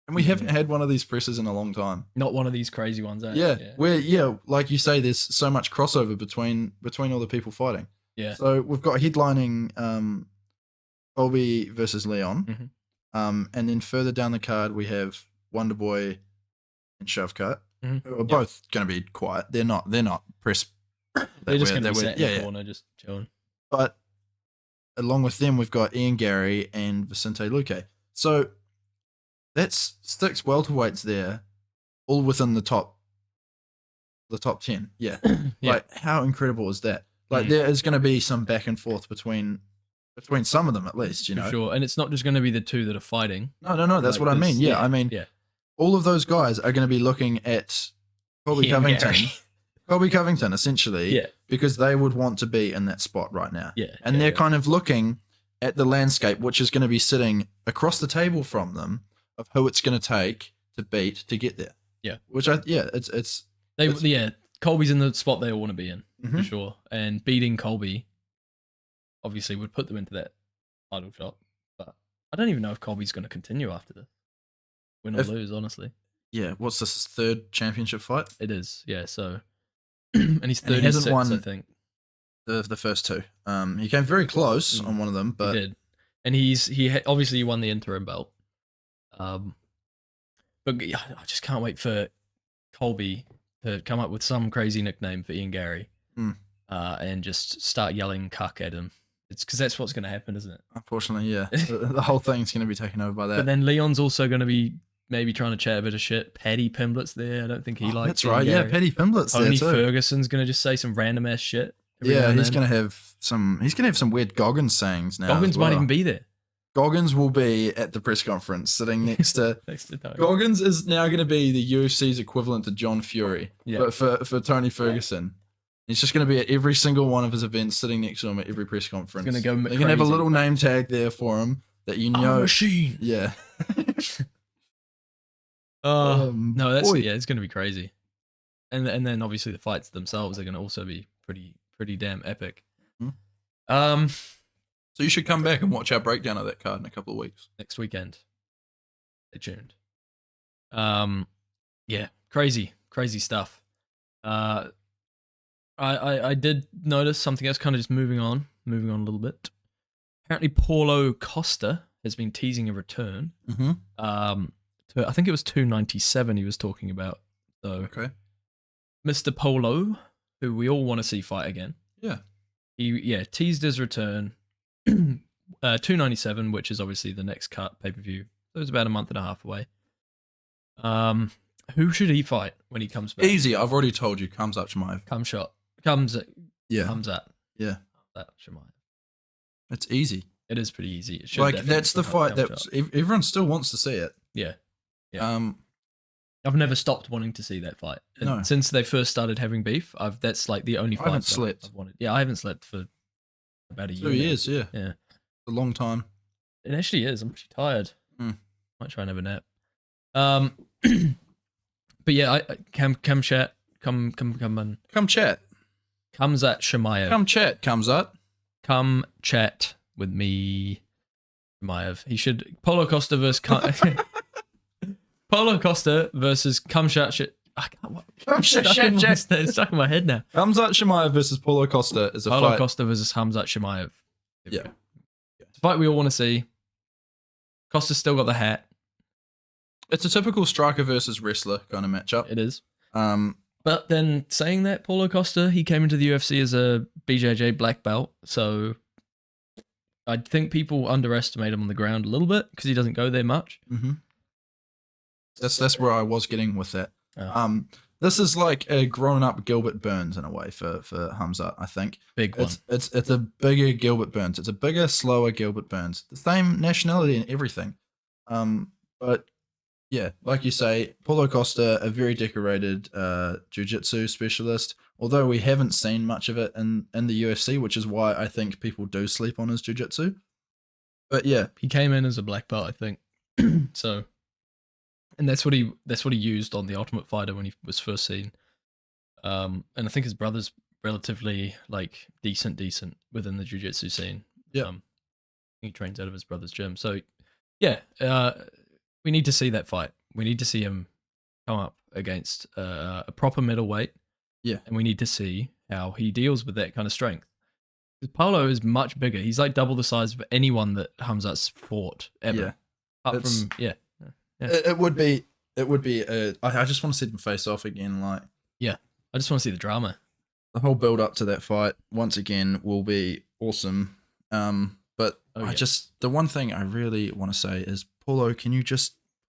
[SPEAKER 2] And we haven't had one of these presses in a long time.
[SPEAKER 1] Not one of these crazy ones.
[SPEAKER 2] Yeah, where like you say, there's so much crossover between all the people fighting.
[SPEAKER 1] Yeah.
[SPEAKER 2] So we've got headlining Colby versus Leon, and then further down the card we have Wonderboy and Shovcut, who are both going to be quiet. They're not press.
[SPEAKER 1] They're just going to be sat in the corner, just chilling.
[SPEAKER 2] But along with them, we've got Ian Garry and Vicente Luque. So that's 6 welterweights there, all within the top 10. Yeah. Like, how incredible is that? Like, there is going to be some back and forth between some of them, at least, you know.
[SPEAKER 1] For sure. And it's not just going to be the two that are fighting.
[SPEAKER 2] No. That's what I mean. Yeah, I mean, all of those guys are going to be looking at Colby Covington, essentially, because they would want to be in that spot right now.
[SPEAKER 1] Yeah.
[SPEAKER 2] And they're kind of looking at the landscape, which is going to be sitting across the table from them, of who it's going to take to beat to get there.
[SPEAKER 1] Yeah.
[SPEAKER 2] Which
[SPEAKER 1] Colby's in the spot they all want to be in, for sure. And beating Colby obviously would put them into that title shot. But I don't even know if Colby's going to continue after this. Win or lose, honestly.
[SPEAKER 2] Yeah, what's this, his 3rd championship fight?
[SPEAKER 1] It is, yeah, so and he's 36,
[SPEAKER 2] he hasn't won
[SPEAKER 1] I think.
[SPEAKER 2] The first 2. He came very close on one of them, but
[SPEAKER 1] he did. And obviously won the interim belt. But I just can't wait for Colby to come up with some crazy nickname for Ian Garry, and just start yelling "cuck" at him. It's because that's what's going to happen, isn't it?
[SPEAKER 2] Unfortunately, yeah. The whole thing's going to be taken over by that.
[SPEAKER 1] But then Leon's also going to be maybe trying to chat a bit of shit. Paddy Pimblett's there. I don't think he likes.
[SPEAKER 2] That's right. Yeah, Paddy Pimblett's there
[SPEAKER 1] Tony
[SPEAKER 2] too.
[SPEAKER 1] Ferguson's going to just say some random ass shit.
[SPEAKER 2] Yeah, he's going to have some. He's going to have some weird Goggins sayings now.
[SPEAKER 1] Goggins might even be there.
[SPEAKER 2] Goggins will be at the press conference sitting next to
[SPEAKER 1] Tony.
[SPEAKER 2] Goggins is now going to be the UFC's equivalent to John Fury, but for Tony Ferguson. He's just going to be at every single one of his events, sitting next to him at every press conference.
[SPEAKER 1] He's going to go
[SPEAKER 2] They're going to have a little name tag there for him that you know.
[SPEAKER 1] Machine.
[SPEAKER 2] Yeah.
[SPEAKER 1] No, it's going to be crazy. And then obviously the fights themselves are going to also be pretty damn epic.
[SPEAKER 2] So you should come back and watch our breakdown of that card in a couple of weeks.
[SPEAKER 1] Next weekend. Stay tuned. Yeah, crazy stuff. I did notice something else, kind of just moving on a little bit. Apparently Paulo Costa has been teasing a return. I think it was 297 he was talking about. So Mr. Paulo, who we all want to see fight again. Yeah. He teased his return. 297, which is obviously the next cut pay-per-view. So it's about a month and a half away. Who should he fight when he comes back?
[SPEAKER 2] Easy. I've already told you. Khamzat Chimaev.
[SPEAKER 1] Khamzat. Yeah. That Chimaev.
[SPEAKER 2] It's easy.
[SPEAKER 1] It is pretty easy. It
[SPEAKER 2] like that's the fight that everyone still wants to see it.
[SPEAKER 1] Yeah. I've never stopped wanting to see that fight.
[SPEAKER 2] No.
[SPEAKER 1] Since they first started having beef, that's like the only fight I've wanted. Yeah, I haven't slept for about a year.
[SPEAKER 2] 2 years, yeah.
[SPEAKER 1] Yeah.
[SPEAKER 2] A long time.
[SPEAKER 1] It actually is. I'm pretty tired. Might try and have a nap. But yeah, come chat. Come
[SPEAKER 2] chat.
[SPEAKER 1] Khamzat Chimaev.
[SPEAKER 2] Come chat, Khamzat.
[SPEAKER 1] Come chat with me, Chimaev. He should Paulo Costa versus Paulo Costa versus Khamzat. It's stuck in my head now.
[SPEAKER 2] Khamzat Chimaev versus Paulo Costa is a fight.
[SPEAKER 1] Paulo Costa versus Khamzat Chimaev.
[SPEAKER 2] Yeah.
[SPEAKER 1] It's a fight we all want to see. Costa's still got the hat.
[SPEAKER 2] It's a typical striker versus wrestler kind of matchup.
[SPEAKER 1] It is. But then saying that, Paulo Costa, he came into the UFC as a BJJ black belt, so I think people underestimate him on the ground a little bit because he doesn't go there much.
[SPEAKER 2] That's where I was getting with that. This is like a grown-up Gilbert Burns in a way for Khamzat, I think.
[SPEAKER 1] Big one.
[SPEAKER 2] It's a bigger Gilbert Burns. It's a bigger, slower Gilbert Burns. The same nationality and everything. But yeah, like you say, Paulo Costa, a very decorated jiu-jitsu specialist, although we haven't seen much of it in the UFC, which is why I think people do sleep on his jiu-jitsu. But yeah.
[SPEAKER 1] He came in as a black belt, I think. So, and that's what he used on The Ultimate Fighter when he was first seen. And I think his brother's relatively like decent within the jiu-jitsu scene.
[SPEAKER 2] Yeah.
[SPEAKER 1] He trains out of his brother's gym. So yeah, we need to see that fight. We need to see him come up against a proper middleweight.
[SPEAKER 2] Yeah.
[SPEAKER 1] And we need to see how he deals with that kind of strength. Because Paulo is much bigger. He's like double the size of anyone that Hamzat's fought ever.
[SPEAKER 2] Yeah.
[SPEAKER 1] Apart from, yeah.
[SPEAKER 2] It would be. I just want to see them face off again. Like,
[SPEAKER 1] Yeah. I just want to see the drama.
[SPEAKER 2] the whole build up to that fight once again will be awesome. But the one thing I really want to say is, Paulo, can you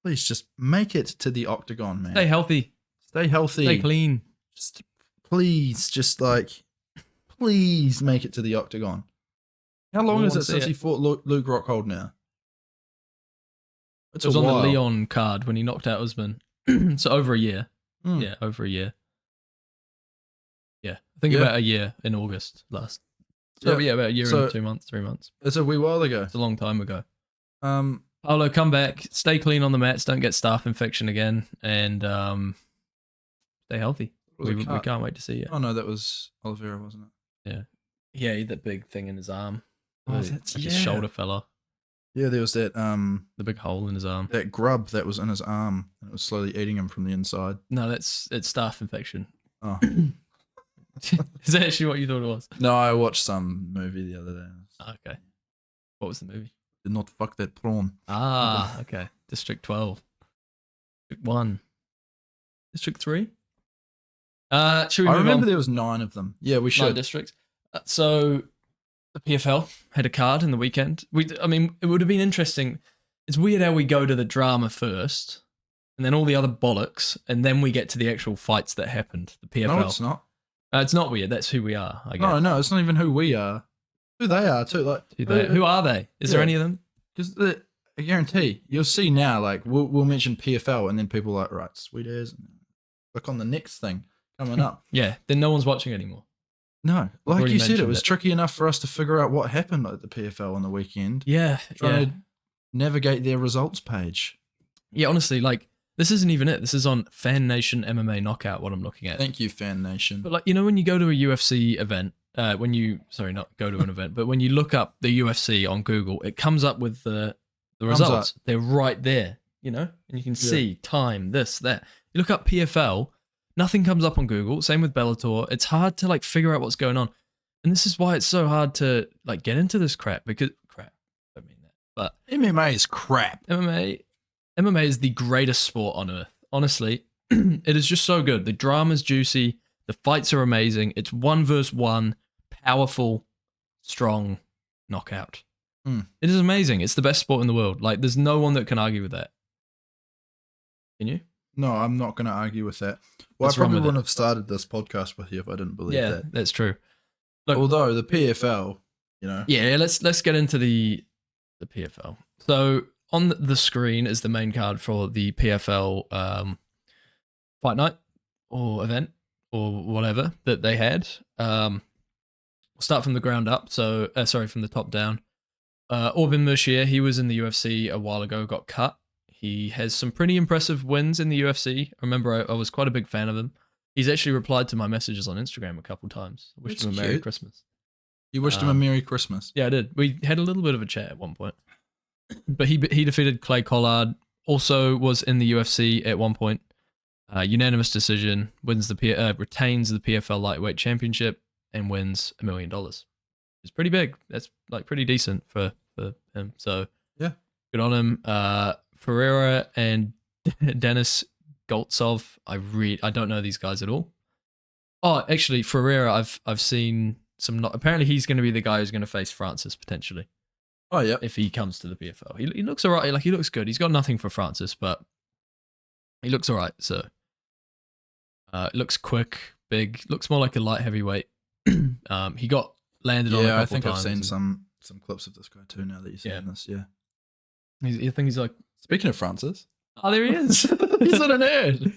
[SPEAKER 2] please just make it to the octagon, man?
[SPEAKER 1] Stay healthy.
[SPEAKER 2] Stay healthy.
[SPEAKER 1] Stay clean.
[SPEAKER 2] Please make it to the octagon. How long
[SPEAKER 1] We'll
[SPEAKER 2] is
[SPEAKER 1] want
[SPEAKER 2] it
[SPEAKER 1] to see
[SPEAKER 2] since
[SPEAKER 1] it.
[SPEAKER 2] he fought Luke Rockhold now? It's
[SPEAKER 1] It was
[SPEAKER 2] a
[SPEAKER 1] on
[SPEAKER 2] while.
[SPEAKER 1] the Leon card when he knocked out Usman. So over a year.
[SPEAKER 2] Mm.
[SPEAKER 1] Yeah, over a year. Yeah. I think
[SPEAKER 2] Yeah.
[SPEAKER 1] about a year in August last. So yeah, about a year and 2 months, 3 months.
[SPEAKER 2] It's a wee while ago.
[SPEAKER 1] It's a long time ago.
[SPEAKER 2] Paulo,
[SPEAKER 1] come back, stay clean on the mats, don't get staph infection again, and stay healthy. We can't wait to see you.
[SPEAKER 2] Oh no, that was Oliveira, wasn't it?
[SPEAKER 1] Yeah, he had that big thing in his arm.
[SPEAKER 2] Oh,
[SPEAKER 1] His shoulder fell off.
[SPEAKER 2] Yeah, there was that
[SPEAKER 1] The big hole in his arm.
[SPEAKER 2] that grub that was in his arm and it was slowly eating him from the inside.
[SPEAKER 1] No, it's staph infection.
[SPEAKER 2] Oh.
[SPEAKER 1] Is that actually what you thought it was?
[SPEAKER 2] No, I watched some movie the other day.
[SPEAKER 1] Okay. What was the movie?
[SPEAKER 2] Did not fuck that prawn.
[SPEAKER 1] Ah, okay. District 12. District 1. District 3? Should we
[SPEAKER 2] I
[SPEAKER 1] move
[SPEAKER 2] remember
[SPEAKER 1] on?
[SPEAKER 2] there was 9 of them. Yeah, we
[SPEAKER 1] 9
[SPEAKER 2] should.
[SPEAKER 1] districts. So the PFL had a card in the weekend. I mean, it would have been interesting. It's weird how we go to the drama first, and then all the other bollocks, and then we get to the actual fights that happened. The PFL.
[SPEAKER 2] No, it's not.
[SPEAKER 1] It's not weird. That's who we are. I guess.
[SPEAKER 2] No, it's not even who we are. Who they are too. Like
[SPEAKER 1] Who are they? Is there any of them?
[SPEAKER 2] Because I guarantee you'll see now. Like we'll mention PFL, and then people are like, right, sweet as. Click on the next thing coming up.
[SPEAKER 1] Yeah. Then no one's watching anymore.
[SPEAKER 2] No, like
[SPEAKER 1] already
[SPEAKER 2] you said, it
[SPEAKER 1] mentioned
[SPEAKER 2] was
[SPEAKER 1] it.
[SPEAKER 2] tricky enough for us to figure out what happened at the PFL on the weekend.
[SPEAKER 1] Yeah.
[SPEAKER 2] Trying to navigate their results page.
[SPEAKER 1] Yeah. Honestly, like this isn't even it. This is on Fan Nation MMA Knockout. What I'm looking at.
[SPEAKER 2] Thank you, Fan Nation.
[SPEAKER 1] But like when you go to a UFC event, not go to an event, but when you look up the UFC on Google, it comes up with the results. They're right there, and you can see time, this, that. You look up PFL, nothing comes up on Google. Same with Bellator. It's hard to figure out what's going on, and this is why it's so hard to get into this crap because I don't mean that, but
[SPEAKER 2] MMA is crap.
[SPEAKER 1] MMA is the greatest sport on earth. Honestly, it is just so good. The drama's juicy. The fights are amazing. It's 1 versus 1, powerful, strong knockout. It is amazing. It's the best sport in the world. Like, there's no one that can argue with that. Can you?
[SPEAKER 2] No, I'm not going to argue with that. Well,
[SPEAKER 1] What's
[SPEAKER 2] I
[SPEAKER 1] wrong
[SPEAKER 2] probably
[SPEAKER 1] with
[SPEAKER 2] wouldn't have started this podcast with you if I didn't believe
[SPEAKER 1] Yeah,
[SPEAKER 2] that.
[SPEAKER 1] that's true. Look,
[SPEAKER 2] Although the PFL,
[SPEAKER 1] yeah, let's get into the PFL. So on the screen is the main card for the PFL fight night or event or whatever that they had. We'll start from the ground up. So from the top down. Orbin Mercier, he was in the UFC a while ago, got cut. He has some pretty impressive wins in the UFC. I remember I was quite a big fan of him. He's actually replied to my messages on Instagram a couple times. Wished him a Merry Christmas.
[SPEAKER 2] You wished him a Merry Christmas.
[SPEAKER 1] Yeah, I did. We had a little bit of a chat at one point. But he defeated Clay Collard. Also was in the UFC at one point. Unanimous decision. Retains the PFL lightweight championship and wins $1 million. It's pretty big. That's pretty decent for him. So
[SPEAKER 2] yeah,
[SPEAKER 1] good on him. Ferreira and Denis Goltsov. I don't know these guys at all. Oh, actually, Ferreira. I've seen some. Apparently, he's going to be the guy who's going to face Francis potentially.
[SPEAKER 2] Oh yeah,
[SPEAKER 1] if he comes to the PFL, he looks alright. He looks good. He's got nothing for Francis, but he looks alright. So, looks quick, big. Looks more like a light heavyweight. He got landed on.
[SPEAKER 2] Yeah, I think
[SPEAKER 1] times.
[SPEAKER 2] I've seen some clips of this guy too. Now that you're saying this, yeah.
[SPEAKER 1] I think he's like.
[SPEAKER 2] Speaking of Francis,
[SPEAKER 1] oh, there he is.
[SPEAKER 2] He's on an ad.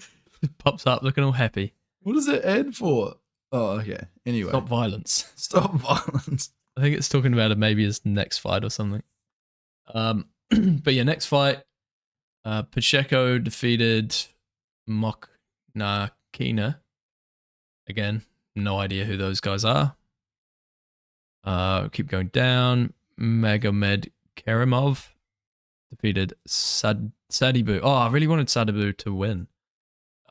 [SPEAKER 1] Pops up, looking all happy.
[SPEAKER 2] What is that ad for? Oh, okay. Anyway,
[SPEAKER 1] Stop violence.
[SPEAKER 2] Stop violence.
[SPEAKER 1] I think it's talking about maybe his next fight or something. But yeah, next fight, Pacheco defeated Moknakina. Again, no idea who those guys are. Keep going down. Magomed Karimov defeated Sadibu. Oh, I really wanted Sadibu to win.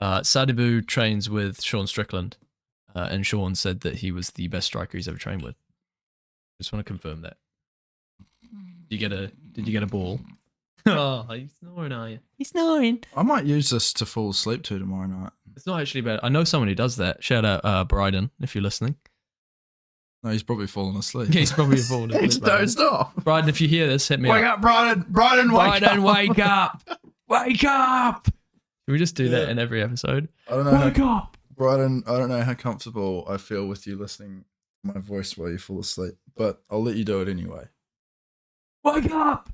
[SPEAKER 1] Sadibu trains with Sean Strickland, and Sean said that he was the best striker he's ever trained with. Just want to confirm that. Did you get a ball? Oh, he's snoring, are you? He's snoring.
[SPEAKER 2] I might use this to fall asleep to tomorrow night.
[SPEAKER 1] It's not actually bad. I know someone who does that. Shout out Bryden, if you're listening.
[SPEAKER 2] No, he's probably fallen asleep.
[SPEAKER 1] Yeah, he's probably fallen asleep.
[SPEAKER 2] He's dozed off.
[SPEAKER 1] Bryden, if you hear this, hit me
[SPEAKER 2] Wake up, Bryden! Bryden, wake up!
[SPEAKER 1] Wake up! Wake up! Can we just do that in every episode?
[SPEAKER 2] I don't know.
[SPEAKER 1] Wake up!
[SPEAKER 2] Bryden, I don't know how comfortable I feel with you listening to my voice while you fall asleep, but I'll let you do it anyway.
[SPEAKER 1] Wake up!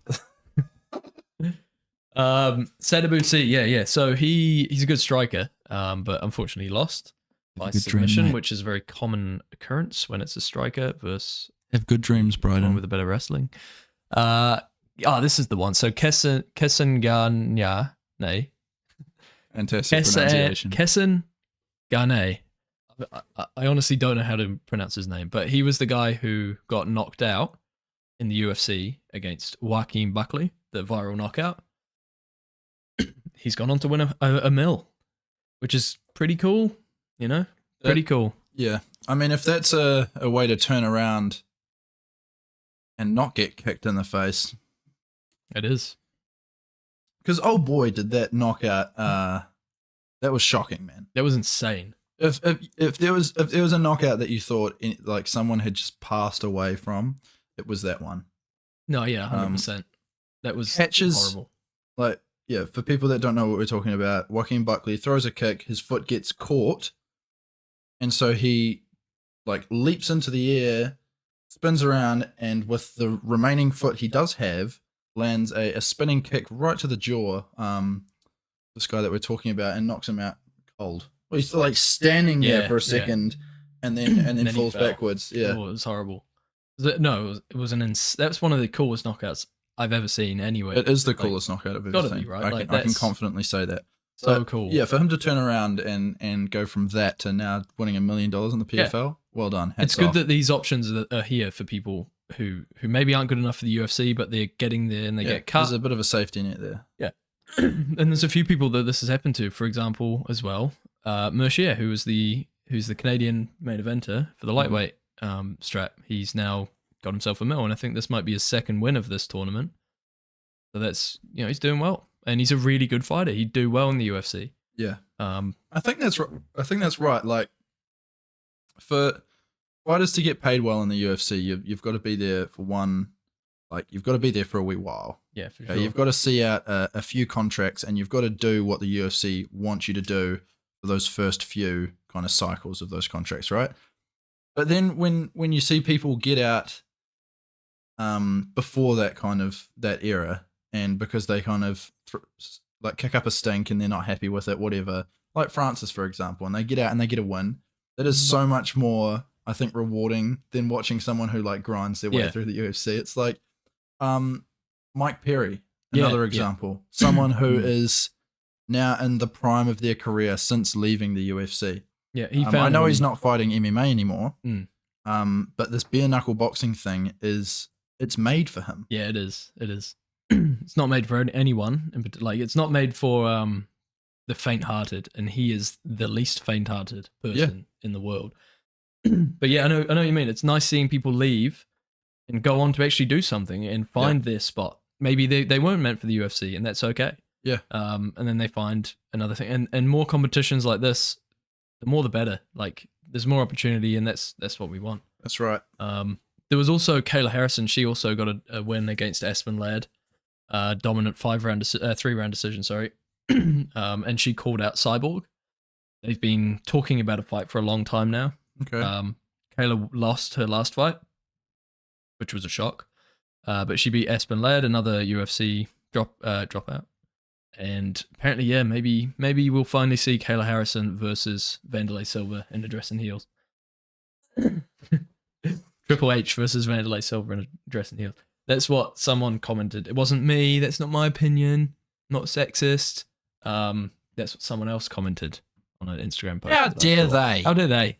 [SPEAKER 1] Sadibu C, yeah. So he's a good striker, but unfortunately he lost by submission, which is a very common occurrence when it's a striker versus
[SPEAKER 2] Have good dreams,
[SPEAKER 1] one
[SPEAKER 2] Bryden.
[SPEAKER 1] with a bit of wrestling. This is the one. So Kesenganya, nay.
[SPEAKER 2] Fantastic pronunciation.
[SPEAKER 1] Kesen Gane. I honestly don't know how to pronounce his name, but he was the guy who got knocked out in the UFC against Joaquin Buckley, the viral knockout. He's gone on to win a mill, which is pretty cool, you know? Pretty cool.
[SPEAKER 2] Yeah. I mean, if that's a way to turn around and not get kicked in the face.
[SPEAKER 1] It is.
[SPEAKER 2] Because, oh boy, did that knockout, that was shocking, man.
[SPEAKER 1] That was insane.
[SPEAKER 2] If there was a knockout that you thought like someone had just passed away from, it was that one.
[SPEAKER 1] No, yeah, 100%. That was
[SPEAKER 2] catches,
[SPEAKER 1] horrible.
[SPEAKER 2] Like, yeah, for people that don't know what we're talking about, Joaquin Buckley throws a kick, his foot gets caught, and so he like leaps into the air, spins around, and with the remaining foot he does have, lands a spinning kick right to the jaw. This guy that we're talking about, and knocks him out cold. Well, he's still like standing there for a second, and then falls backwards. Yeah,
[SPEAKER 1] oh, it was horrible. It was that's one of the coolest knockouts I've ever seen. Anyway,
[SPEAKER 2] it is the coolest knockout I've ever seen.
[SPEAKER 1] Be, right?
[SPEAKER 2] I can confidently say that.
[SPEAKER 1] So cool.
[SPEAKER 2] Yeah, for him to turn around and go from that to now winning $1 million in the PFL, well done.
[SPEAKER 1] It's good that these options are here for people who maybe aren't good enough for the UFC, but they're getting there and they get cut.
[SPEAKER 2] There's a bit of a safety net there.
[SPEAKER 1] Yeah. And there's a few people that this has happened to. For example, as well, Mercier, who's the Canadian main eventer for the lightweight strap. He's now got himself a mill, and I think this might be his second win of this tournament. So that's, he's doing well, and he's a really good fighter. He'd do well in the UFC.
[SPEAKER 2] Yeah. I think that's right. Like, for fighters to get paid well in the UFC, you've got to be there for one. Like, you've got to be there for a wee while.
[SPEAKER 1] Yeah, for sure.
[SPEAKER 2] You've got to see out a few contracts, and you've got to do what the UFC wants you to do for those first few kind of cycles of those contracts, right? But then when you see people get out before that era, and because they kind of like kick up a stink and they're not happy with it, whatever, like Francis, for example, and they get out and they get a win, that is so much more, I think, rewarding than watching someone who like grinds their way through the UFC. It's like Mike Perry, another example, someone who is now in the prime of their career since leaving the UFC.
[SPEAKER 1] Yeah,
[SPEAKER 2] I know he's not fighting MMA anymore, but this bare knuckle boxing thing it's made for him.
[SPEAKER 1] Yeah, it is. It is. It's not made for anyone. Like, it's not made for the faint-hearted, and he is the least faint-hearted person in the world. But yeah, I know what you mean. It's nice seeing people leave and go on to actually do something and find their spot. Maybe they weren't meant for the UFC, and that's okay.
[SPEAKER 2] Yeah.
[SPEAKER 1] And then they find another thing, and more competitions like this, the more the better. Like, there's more opportunity, and that's what we want.
[SPEAKER 2] That's right.
[SPEAKER 1] There was also Kayla Harrison. She also got a win against Aspen Ladd, dominant 3-round decision. Sorry, and she called out Cyborg. They've been talking about a fight for a long time now.
[SPEAKER 2] Okay.
[SPEAKER 1] Kayla lost her last fight, which was a shock, but she beat Aspen Ladd, another UFC dropout. And apparently, maybe we'll finally see Kayla Harrison versus Vanderlei Silva in a dress and heels. Triple H versus Vanderlei Silva in a dress and heels. That's what someone commented. It wasn't me. That's not my opinion. Not sexist. That's what someone else commented on an Instagram post.
[SPEAKER 2] How dare they?
[SPEAKER 1] How dare they?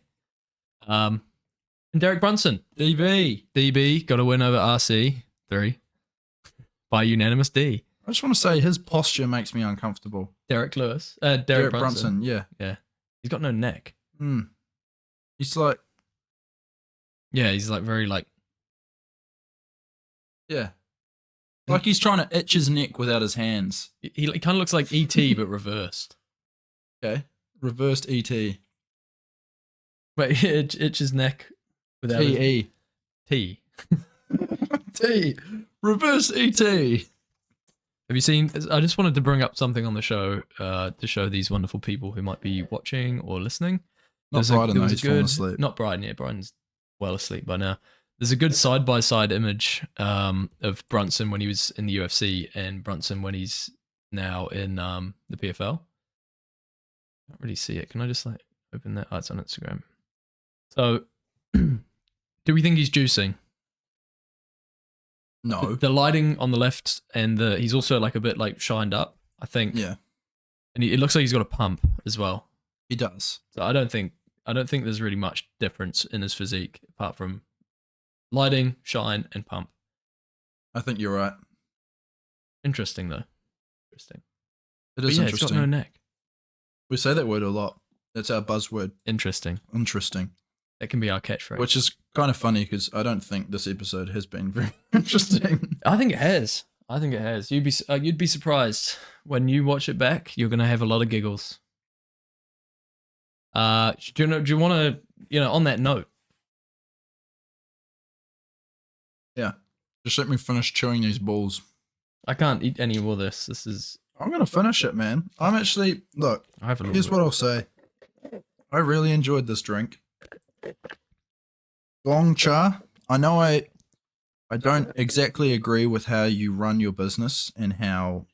[SPEAKER 1] And Derek Brunson, DB got a win over RC3 by unanimous D.
[SPEAKER 2] I just want to say his posture makes me uncomfortable.
[SPEAKER 1] Derek Brunson.
[SPEAKER 2] Yeah.
[SPEAKER 1] He's got no neck.
[SPEAKER 2] He's like,
[SPEAKER 1] Yeah, he's like very like.
[SPEAKER 2] yeah. Like he's trying to itch his neck without his hands.
[SPEAKER 1] He kind of looks like E.T. but reversed.
[SPEAKER 2] Okay. Reversed E.T.
[SPEAKER 1] But he itch his neck without his
[SPEAKER 2] T-E.
[SPEAKER 1] T.
[SPEAKER 2] T. Reverse E.T.
[SPEAKER 1] Have you seen? I just wanted to bring up something on the show to show these wonderful people who might be watching or listening.
[SPEAKER 2] Not Bryden, though. He's fallen asleep.
[SPEAKER 1] Not Bryden, yeah. Bryden's well asleep by now. There's a good side-by-side image of Brunson when he was in the UFC and Brunson when he's now in the PFL. Can't really see it. Can I just like open that? Oh, it's on Instagram. So, do we think he's juicing?
[SPEAKER 2] No.
[SPEAKER 1] The lighting on the left and he's also like a bit like shined up, I think.
[SPEAKER 2] Yeah.
[SPEAKER 1] And it looks like he's got a pump as well.
[SPEAKER 2] He does.
[SPEAKER 1] So I don't think there's really much difference in his physique apart from lighting, shine, and pump.
[SPEAKER 2] I think you're right.
[SPEAKER 1] Interesting though. Interesting.
[SPEAKER 2] It is interesting.
[SPEAKER 1] It's got no neck.
[SPEAKER 2] We say that word a lot. That's our buzzword.
[SPEAKER 1] Interesting.
[SPEAKER 2] Interesting.
[SPEAKER 1] That can be our catchphrase.
[SPEAKER 2] Which is kind of funny because I don't think this episode has been very interesting.
[SPEAKER 1] I think it has. You'd be surprised when you watch it back. You're gonna have a lot of giggles. Do you want to? On that note.
[SPEAKER 2] Yeah. Just let me finish chewing these balls.
[SPEAKER 1] I can't eat any more of this. This is.
[SPEAKER 2] I'm gonna finish it, man. I'm actually look.
[SPEAKER 1] I have a
[SPEAKER 2] Here's what I'll say. I really enjoyed this drink. Gong Cha. I know I don't exactly agree with how you run your business and how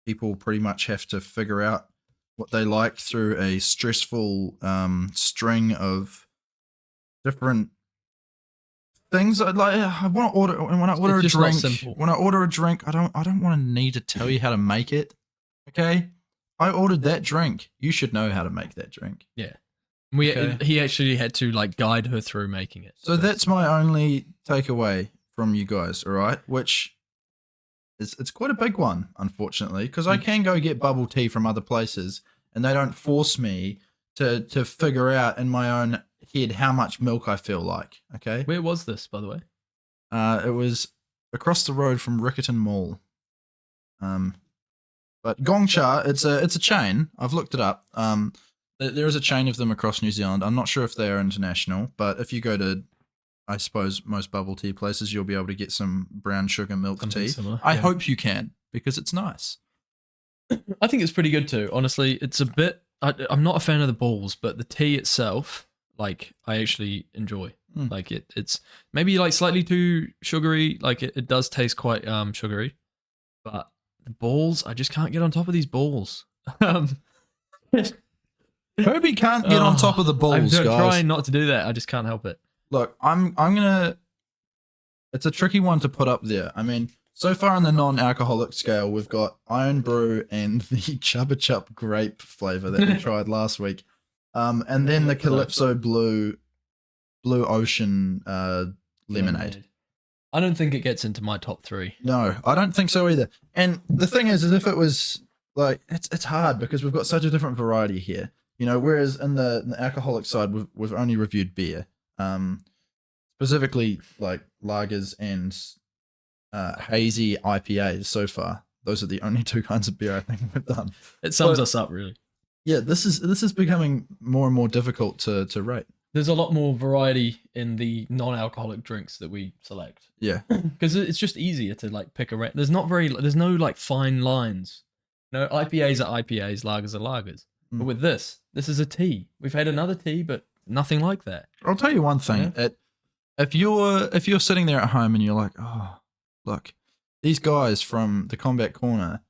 [SPEAKER 2] people pretty much have to figure out what they like through a stressful string of different things. I want to order, and when I order a drink, I don't want to need to tell you how to make it. Okay, I ordered that drink. You should know how to make that drink.
[SPEAKER 1] Yeah. He actually had to like guide her through making it.
[SPEAKER 2] So that's my only takeaway from you guys, all right? Which it's quite a big one, unfortunately, because I can go get bubble tea from other places, and they don't force me to figure out in my own head how much milk I feel like. Okay.
[SPEAKER 1] Where was this, by the way?
[SPEAKER 2] It was across the road from Riccarton Mall. But Gong Cha, it's a chain. I've looked it up. There is a chain of them across New Zealand. I'm not sure if they are international, but if you go to, I suppose, most bubble tea places, you'll be able to get some brown sugar milk tea.
[SPEAKER 1] Similar,
[SPEAKER 2] I hope you can, because it's nice.
[SPEAKER 1] I think it's pretty good too. Honestly, it's a bit. I'm not a fan of the balls, but the tea itself, like, I actually enjoy. Like it's maybe like slightly too sugary. Like it does taste quite sugary, but the balls, I just can't get on top of these balls.
[SPEAKER 2] Herbie can't get on top of the balls,
[SPEAKER 1] I'm
[SPEAKER 2] guys.
[SPEAKER 1] trying not to do that. I just can't help it.
[SPEAKER 2] Look, I'm gonna. It's a tricky one to put up there. I mean, so far on the non-alcoholic scale, we've got Iron Brew and the Chubba Chup grape flavor that we tried last week, and then the Calypso Blue Ocean lemonade.
[SPEAKER 1] I don't think it gets into my top 3.
[SPEAKER 2] No, I don't think so either. And the thing is if it was like, it's hard because we've got such a different variety here. Whereas in the alcoholic side, we've only reviewed beer, specifically like lagers and hazy IPAs so far. Those are the only 2 kinds of beer I think we've done.
[SPEAKER 1] It sums us up, really.
[SPEAKER 2] Yeah, this is becoming more and more difficult to rate.
[SPEAKER 1] There's a lot more variety in the non-alcoholic drinks that we select.
[SPEAKER 2] Yeah,
[SPEAKER 1] because it's just easier to like pick around. There's no like fine lines. IPAs are IPAs, lagers are lagers. But with this is a tea. We've had another tea, but nothing like that.
[SPEAKER 2] I'll tell you one thing. Yeah. If you're sitting there at home and you're like, oh, look, these guys from the Combat Corner,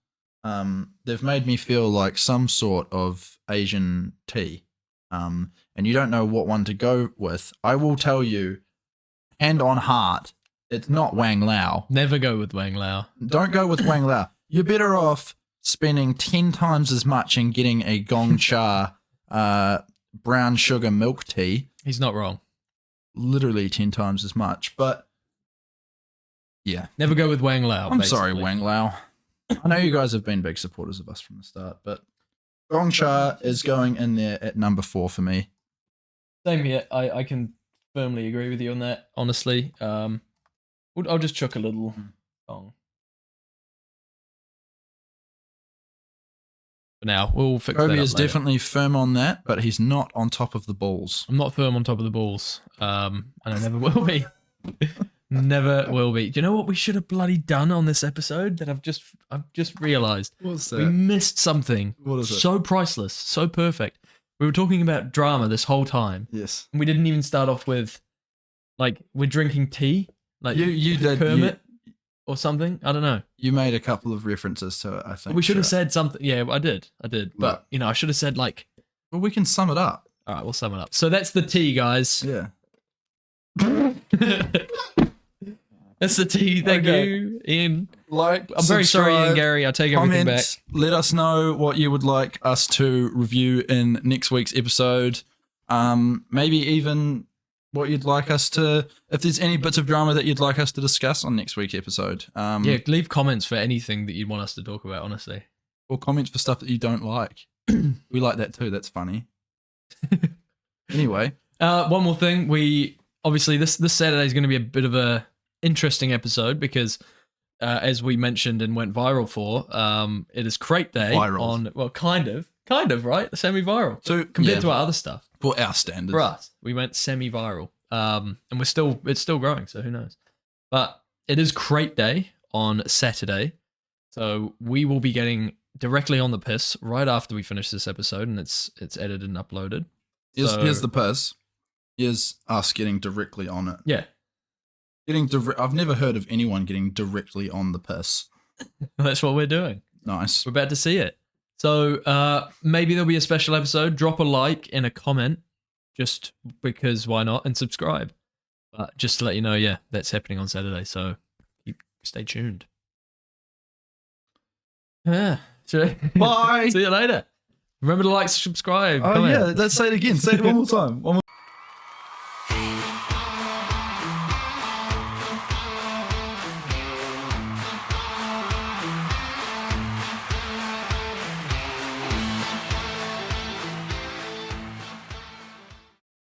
[SPEAKER 2] they've made me feel like some sort of Asian tea, and you don't know what one to go with, I will tell you, hand on heart, it's not Wang Lao.
[SPEAKER 1] Never go with Wang Lao.
[SPEAKER 2] Don't go with Wang Lao. You're better off spending 10 times as much and getting a Gong Cha brown sugar milk tea.
[SPEAKER 1] He's not wrong.
[SPEAKER 2] Literally 10 times as much, but yeah.
[SPEAKER 1] Never go with Wang Lao.
[SPEAKER 2] I'm sorry, Wang Lao. I know you guys have been big supporters of us from the start, but Gongcha is going in there at number 4 for me.
[SPEAKER 1] Same here. I can firmly agree with you on that. Honestly, I'll just chuck a little song. For now, we'll fix that
[SPEAKER 2] Kobe
[SPEAKER 1] up
[SPEAKER 2] is
[SPEAKER 1] later.
[SPEAKER 2] definitely firm on that, but he's not on top of the balls.
[SPEAKER 1] I'm not firm on top of the balls, and I never will be. Never will be. Do you know what we should have bloody done on this episode that I've just realised?
[SPEAKER 2] What's
[SPEAKER 1] We missed something
[SPEAKER 2] What is it?
[SPEAKER 1] so priceless, so perfect. We were talking about drama this whole time.
[SPEAKER 2] Yes.
[SPEAKER 1] And we didn't even start off with, like, we're drinking tea, like
[SPEAKER 2] You did.
[SPEAKER 1] Kermit or something. I don't know.
[SPEAKER 2] You made a couple of references to it, I think.
[SPEAKER 1] We should have said something. Yeah, I did. But
[SPEAKER 2] What?
[SPEAKER 1] I should have said like.
[SPEAKER 2] Well, we can sum it up.
[SPEAKER 1] All right, we'll sum it up. So that's the tea, guys.
[SPEAKER 2] Yeah.
[SPEAKER 1] That's the tea. Thank
[SPEAKER 2] Okay.
[SPEAKER 1] you, Ian.
[SPEAKER 2] Like,
[SPEAKER 1] I'm very sorry, Ian
[SPEAKER 2] subscribe,
[SPEAKER 1] Garry. I take everything back.
[SPEAKER 2] comment, let us know what you would like us to review in next week's episode. Maybe even what you'd like us to, if there's any bits of drama that you'd like us to discuss on next week's episode.
[SPEAKER 1] Yeah, leave comments for anything that you'd want us to talk about. Honestly.
[SPEAKER 2] Or comments for stuff that you don't like. We like that too. That's funny. Anyway,
[SPEAKER 1] One more thing. We obviously this Saturday is going to be a bit of a interesting episode because, as we mentioned and went viral for, it is Crate Day
[SPEAKER 2] Viral.
[SPEAKER 1] on kind of right, semi-viral.
[SPEAKER 2] so
[SPEAKER 1] Compared
[SPEAKER 2] yeah,
[SPEAKER 1] to our other stuff,
[SPEAKER 2] for our standards.
[SPEAKER 1] for us, we went semi-viral, and it's still growing. So who knows? But it is Crate Day on Saturday, so we will be getting directly on the piss right after we finish this episode, and it's edited and uploaded.
[SPEAKER 2] Here's the piss. Here's us getting directly on it.
[SPEAKER 1] Yeah,
[SPEAKER 2] I've never heard of anyone getting directly on the piss.
[SPEAKER 1] that's what we're doing.
[SPEAKER 2] Nice.
[SPEAKER 1] We're about to see it. So maybe there'll be a special episode. Drop a like and a comment, just because why not, and subscribe. But just to let you know, yeah, that's happening on Saturday. So stay tuned. Yeah.
[SPEAKER 2] Bye.
[SPEAKER 1] See you later. Remember to like, subscribe.
[SPEAKER 2] Oh
[SPEAKER 1] comment.
[SPEAKER 2] yeah, let's say it again. Say it one more time.